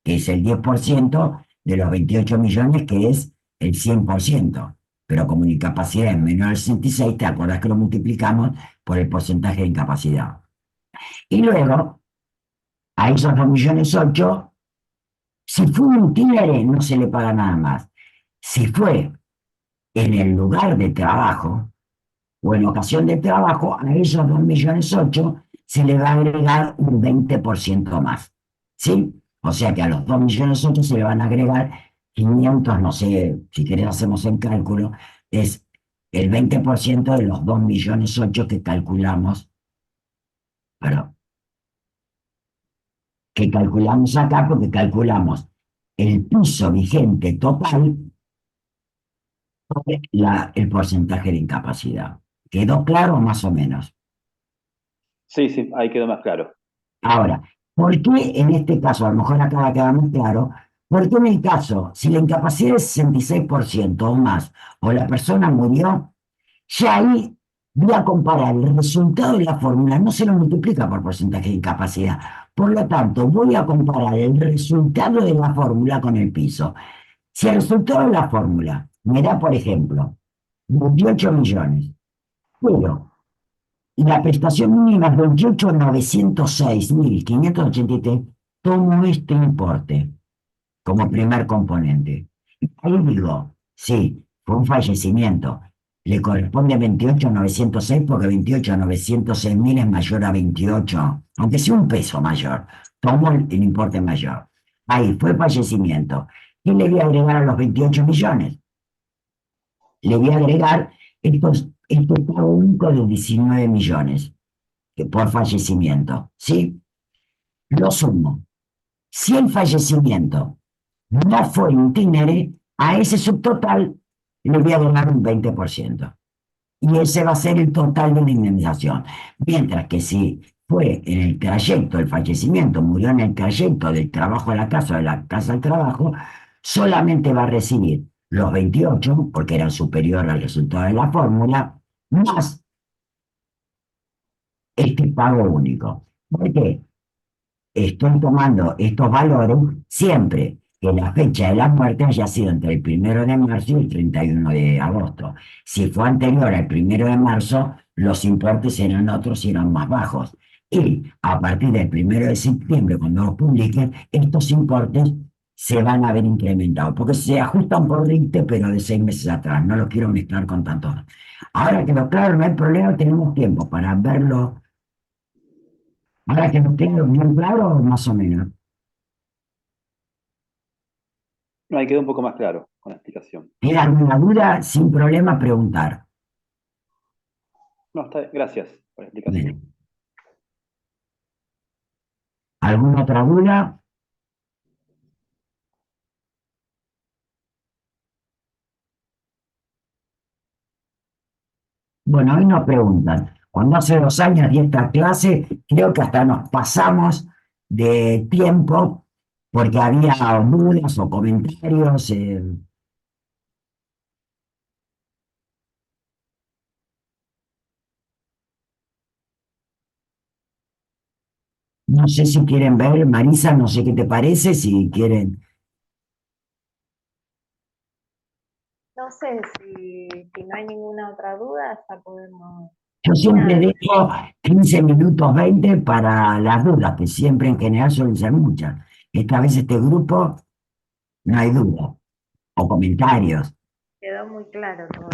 Speaker 3: que es el 10% de los 28 millones, que es el 100%. Pero como la incapacidad es menor al 66, ¿te acordás que lo multiplicamos por el porcentaje de incapacidad? Y luego, a esos 2.800.000, si fue un títere, no se le paga nada más. Si fue en el lugar de trabajo, o en ocasión de trabajo, a esos 2.800.000 se le va a agregar un 20% más. ¿Sí? O sea que a los 2.800.000 se le van a agregar 500, no sé, si querés hacemos el cálculo, es el 20% de los 2.800.000 que calculamos, pero que calculamos acá porque calculamos el piso vigente total sobre el porcentaje de incapacidad. ¿Quedó claro más o menos?
Speaker 6: Sí, sí, ahí quedó más claro.
Speaker 3: Ahora, ¿por qué en este caso, a lo mejor acá va a quedar muy claro, por qué en el caso, si la incapacidad es 66% o más, o la persona murió, ya ahí voy a comparar el resultado de la fórmula, no se lo multiplica por porcentaje de incapacidad. Por lo tanto, voy a comparar el resultado de la fórmula con el piso. Si el resultado de la fórmula me da, por ejemplo, 28 millones, pero la prestación mínima es 28.906.583, tomo este importe como primer componente. Ahí digo, sí, fue un fallecimiento. Le corresponde 28.906 porque 28.906.000 es mayor a 28, aunque sea un peso mayor. Tomo el importe mayor. Ahí fue fallecimiento. ¿Qué le voy a agregar a los 28 millones? Le voy a agregar este pago único de 19 millones por fallecimiento. ¿Sí? Lo sumo. Si el fallecimiento no fue itinere, a ese subtotal le voy a donar un 20%. Y ese va a ser el total de la indemnización. Mientras que si fue en el trayecto del fallecimiento, murió en el trayecto del trabajo a la casa o de la casa al trabajo, solamente va a recibir los 28, porque eran superior al resultado de la fórmula, más este pago único. ¿Por qué? Estoy tomando estos valores siempre que la fecha de la muerte haya sido entre el 1 de marzo y el 31 de agosto. Si fue anterior al 1 de marzo, los importes eran otros y eran más bajos. Y a partir del 1 de septiembre, cuando los publiquen, estos importes se van a ver incrementados, porque se ajustan por RICTE, pero de 6 meses atrás. No lo quiero mezclar con tantos. Ahora que lo claro, no hay problema, tenemos tiempo para verlo. Ahora que lo tengo bien claro, más o menos.
Speaker 6: No, ahí quedó un poco más claro con la explicación.
Speaker 3: ¿Tiene alguna duda? Sin problema, preguntar.
Speaker 6: No, está, gracias por la explicación.
Speaker 3: Bien. ¿Alguna otra duda? Bueno, hoy nos preguntan. Cuando hace 2 años di esta clase, creo que hasta nos pasamos de tiempo porque había dudas o comentarios. No sé si quieren ver, Marisa, no sé qué te parece, si quieren.
Speaker 1: No sé si no hay ninguna otra duda, ya podemos
Speaker 3: Yo siempre
Speaker 1: terminar.
Speaker 3: dejo 15 minutos, 20 para las dudas, que siempre en general suelen ser muchas. Esta vez este grupo no hay duda, o comentarios.
Speaker 1: Quedó muy claro todo.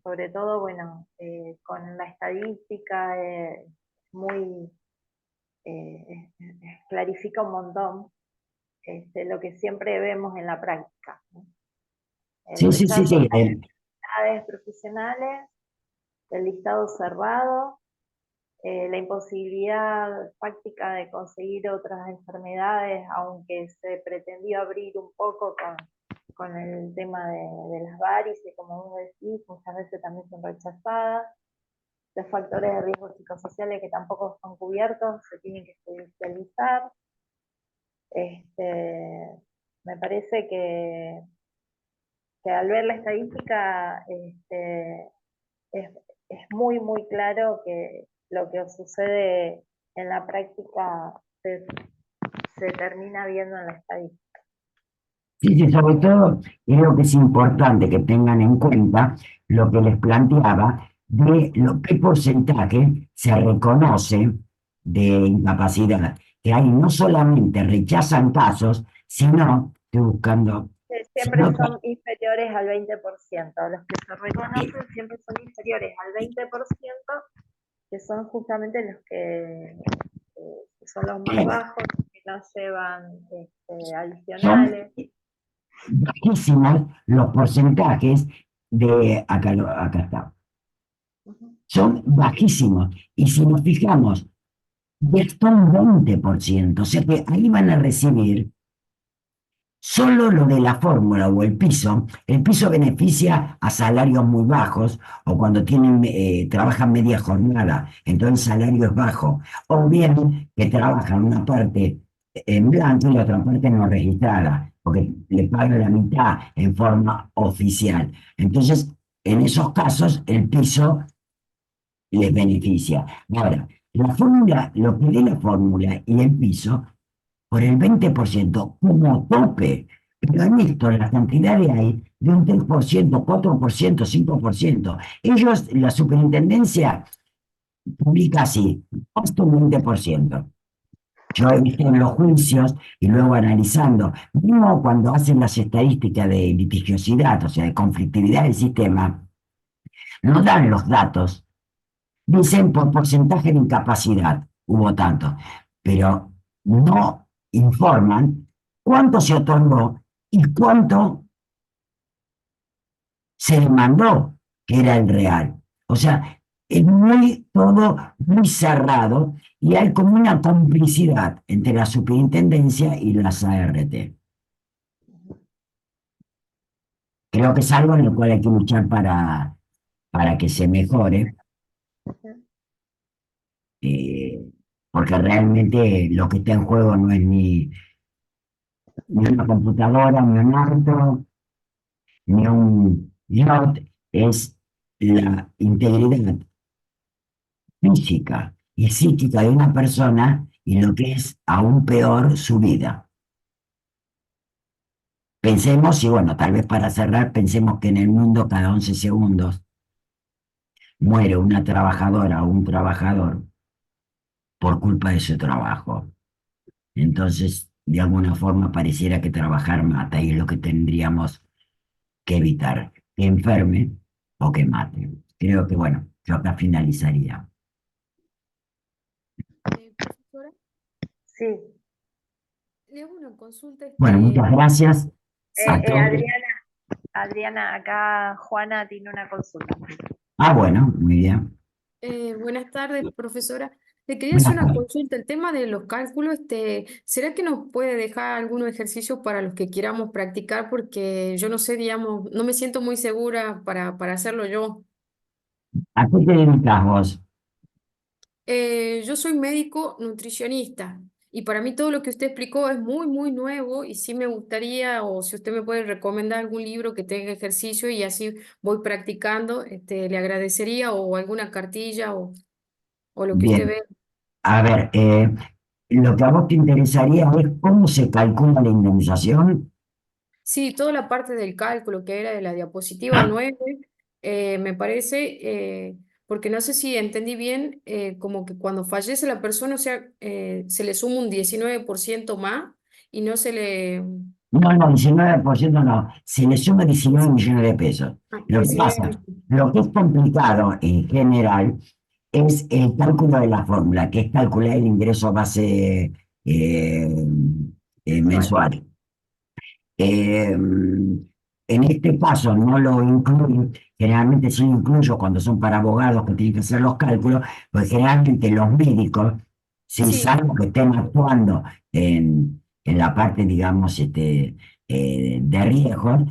Speaker 1: Sobre todo, bueno, con la estadística, muy clarifica un montón lo que siempre vemos en la práctica, ¿no? El
Speaker 3: Sí, sí, sí,
Speaker 1: rechazo
Speaker 3: sí.
Speaker 1: de actividades profesionales, el listado cerrado, la imposibilidad práctica de conseguir otras enfermedades, aunque se pretendió abrir un poco con el tema de las varices, como vos decís, muchas veces también son rechazadas. Los factores de riesgo psicosociales que tampoco son cubiertos, se tienen que judicializar. Me parece que al ver la estadística es, es muy, muy claro que lo que sucede en la práctica se termina viendo en la estadística.
Speaker 3: Sí, sí, sobre todo creo que es importante que tengan en cuenta lo que les planteaba de qué porcentaje se reconoce de incapacidad, que ahí no solamente rechazan casos, sino, estoy buscando,
Speaker 1: Siempre
Speaker 3: sino
Speaker 1: son inferiores inferiores al 20%. Los que se reconocen siempre son inferiores al 20%, que son justamente los que son los más bajos, que no llevan
Speaker 3: Son
Speaker 1: adicionales.
Speaker 3: bajísimos los porcentajes de, acá está,
Speaker 1: Ujú.
Speaker 3: son bajísimos. Y si nos fijamos, ya está un 20%, o sea que ahí van a recibir solo lo de la fórmula o el piso beneficia a salarios muy bajos o cuando trabajan media jornada, entonces el salario es bajo, o bien que trabajan una parte en blanco y la otra parte no registrada, porque le pagan la mitad en forma oficial. Entonces, en esos casos, el piso les beneficia. Ahora, la fórmula, lo que dé la fórmula y el piso, por el 20% como tope, pero en esto la cantidad de hay de un 3%, 4%, 5%. Ellos, la superintendencia, publica así, hasta un 20%. Yo he visto en los juicios y luego analizando, mismo cuando hacen las estadísticas de litigiosidad, o sea, de conflictividad del sistema, no dan los datos. Dicen por porcentaje de incapacidad, hubo tanto, pero no informan cuánto se otorgó y cuánto se demandó, que era el real. O sea, es todo muy cerrado y hay como una complicidad entre la superintendencia y las ART. Creo que es algo en el cual hay que luchar para que se mejore. Porque realmente lo que está en juego no es ni una computadora, ni un auto, ni un yacht, es la integridad física y psíquica de una persona y lo que es aún peor su vida. Pensemos, y bueno, tal vez para cerrar, pensemos que en el mundo cada 11 segundos muere una trabajadora o un trabajador por culpa de su trabajo. Entonces, de alguna forma pareciera que trabajar mata y es lo que tendríamos que evitar, que enferme o que mate. Creo que, bueno, yo acá finalizaría.
Speaker 8: Profesora,
Speaker 1: Sí.
Speaker 8: le hago una consulta.
Speaker 3: Bueno, muchas gracias a todos.
Speaker 1: Adriana, acá Juana tiene una consulta.
Speaker 3: Ah, bueno, muy bien.
Speaker 8: Buenas tardes, profesora. Le quería
Speaker 3: Buenas
Speaker 8: hacer una
Speaker 3: tardes.
Speaker 8: consulta. El tema de los cálculos, ¿será que nos puede dejar algunos ejercicios para los que queramos practicar? Porque yo no sé, digamos, no me siento muy segura para hacerlo yo.
Speaker 3: ¿A qué te dedicas vos?
Speaker 8: Yo soy médico nutricionista y para mí todo lo que usted explicó es muy, muy nuevo y sí me gustaría, o si usted me puede recomendar algún libro que tenga ejercicio y así voy practicando, le agradecería o alguna cartilla o lo que usted
Speaker 3: Bien,
Speaker 8: ve.
Speaker 3: a ver, lo que a vos te interesaría es cómo se calcula la indemnización.
Speaker 8: Sí, toda la parte del cálculo que era de la diapositiva 9, me parece, porque no sé si entendí bien, como que cuando fallece la persona, o sea, se le suma un 19% más y no se le...
Speaker 3: No, no, 19% no, se le suma 19 millones de pesos.
Speaker 8: Ah,
Speaker 3: Lo que
Speaker 8: 19
Speaker 3: pasa, lo que es complicado en general es el cálculo de la fórmula, que es calcular el ingreso base
Speaker 8: mensual.
Speaker 3: mensual. En este caso no lo incluyo, generalmente sí lo incluyo cuando son para abogados que tienen que hacer los cálculos, pues generalmente los médicos, sí,
Speaker 8: Sí,
Speaker 3: salvo que estén actuando en la parte, digamos, de riesgos,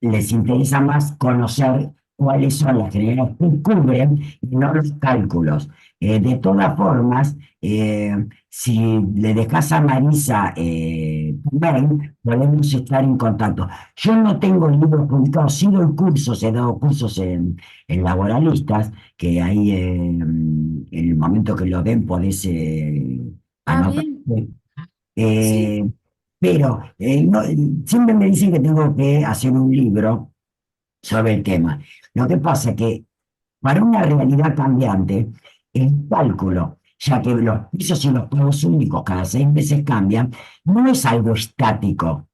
Speaker 3: les interesa más conocer cuáles son las generalidades que cubren y no los cálculos. De todas formas, si le dejas a Marisa tu mail, podemos estar en contacto. Yo no tengo libros publicados, sí doy cursos, he dado cursos en laboralistas, que ahí en el momento que lo den podés anotar.
Speaker 8: bien, sí.
Speaker 3: Eh, pero siempre me dicen que tengo que hacer un libro sobre el tema. Lo que pasa es que para una realidad cambiante, el cálculo, ya que los pisos y los pagos únicos cada 6 meses cambian, no es algo estático.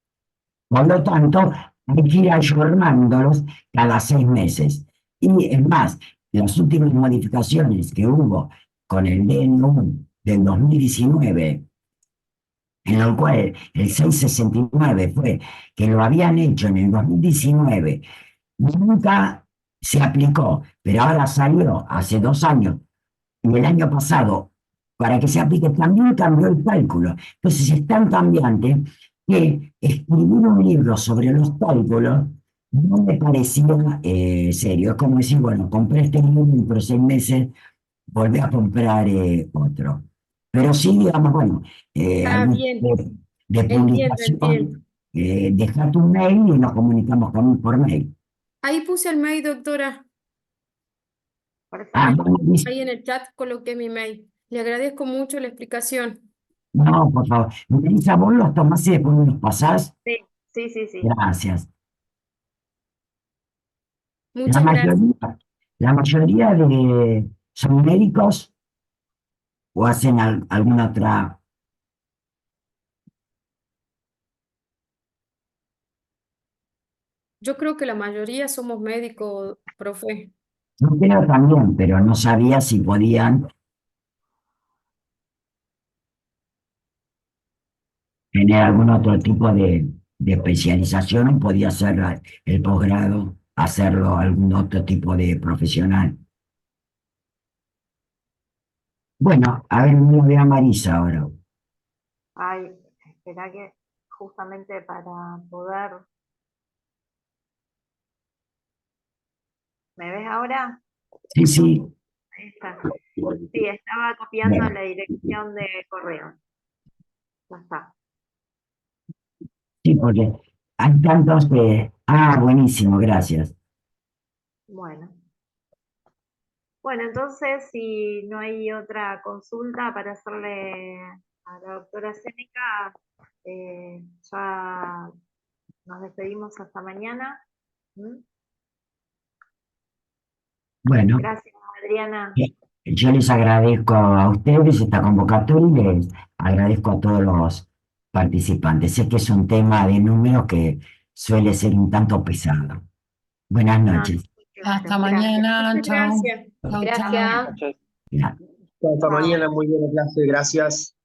Speaker 3: Por lo tanto, hay que ir ayornándolos cada 6 meses. Y es más, las últimas modificaciones que hubo con el DNU del 2019, en el cual el 669 fue que lo habían hecho en el 2019, nunca se aplicó, pero ahora salió hace 2 años y el año pasado, para que se aplique, también cambió el cálculo. Entonces es tan cambiante que escribir un libro sobre los cálculos no me parecía serio. Es como decir, bueno, compré este libro y por 6 meses volví a comprar otro. Pero sí, digamos, bueno,
Speaker 8: Está
Speaker 3: algún
Speaker 8: bien,
Speaker 3: tipo de
Speaker 8: entiendo, entiendo.
Speaker 3: publicación, deja tu mail y nos comunicamos por mail.
Speaker 8: Ahí puse el mail, doctora.
Speaker 3: Ah,
Speaker 1: Perfecto.
Speaker 3: bueno,
Speaker 8: Ahí en el chat coloqué mi mail. Le agradezco mucho la explicación.
Speaker 3: no, por favor. Melissa, vos los tomás y después me los pasás.
Speaker 1: Sí, sí, sí, sí.
Speaker 3: Gracias. La
Speaker 8: Muchas gracias.
Speaker 3: mayoría, la mayoría son médicos o hacen alguna otra.
Speaker 8: Yo creo que la mayoría somos médicos, profe.
Speaker 3: Yo creo también, pero no sabía si podían tener algún otro tipo de especialización o podía hacer el posgrado, hacerlo algún otro tipo de profesional. Bueno, a ver, no veo a Marisa ahora.
Speaker 1: Ay, espera que justamente para poder. ¿Me ves ahora?
Speaker 3: Sí, sí.
Speaker 1: Ahí está. Sí, estaba copiando
Speaker 3: Bueno,
Speaker 1: la dirección de correo. Ya está.
Speaker 3: sí, porque hay tantos que. Ah, buenísimo, gracias.
Speaker 1: Bueno. Bueno, entonces, si no hay otra consulta para hacerle a la doctora Séneca, ya nos despedimos hasta mañana. ¿Mm?
Speaker 3: Bueno.
Speaker 1: Gracias, Adriana.
Speaker 3: Yo les agradezco a ustedes esta convocatoria y les agradezco a todos los participantes. Sé que es un tema de números que suele ser un tanto pesado. Buenas
Speaker 1: No,
Speaker 3: noches.
Speaker 1: claro,
Speaker 2: Hasta
Speaker 1: gracias.
Speaker 2: mañana,
Speaker 8: Muchas
Speaker 2: chao.
Speaker 8: gracias.
Speaker 2: Chao, chao.
Speaker 1: Gracias.
Speaker 6: Muchas
Speaker 3: Ya.
Speaker 9: Hasta
Speaker 1: Chao.
Speaker 9: mañana, muy buena clase, gracias.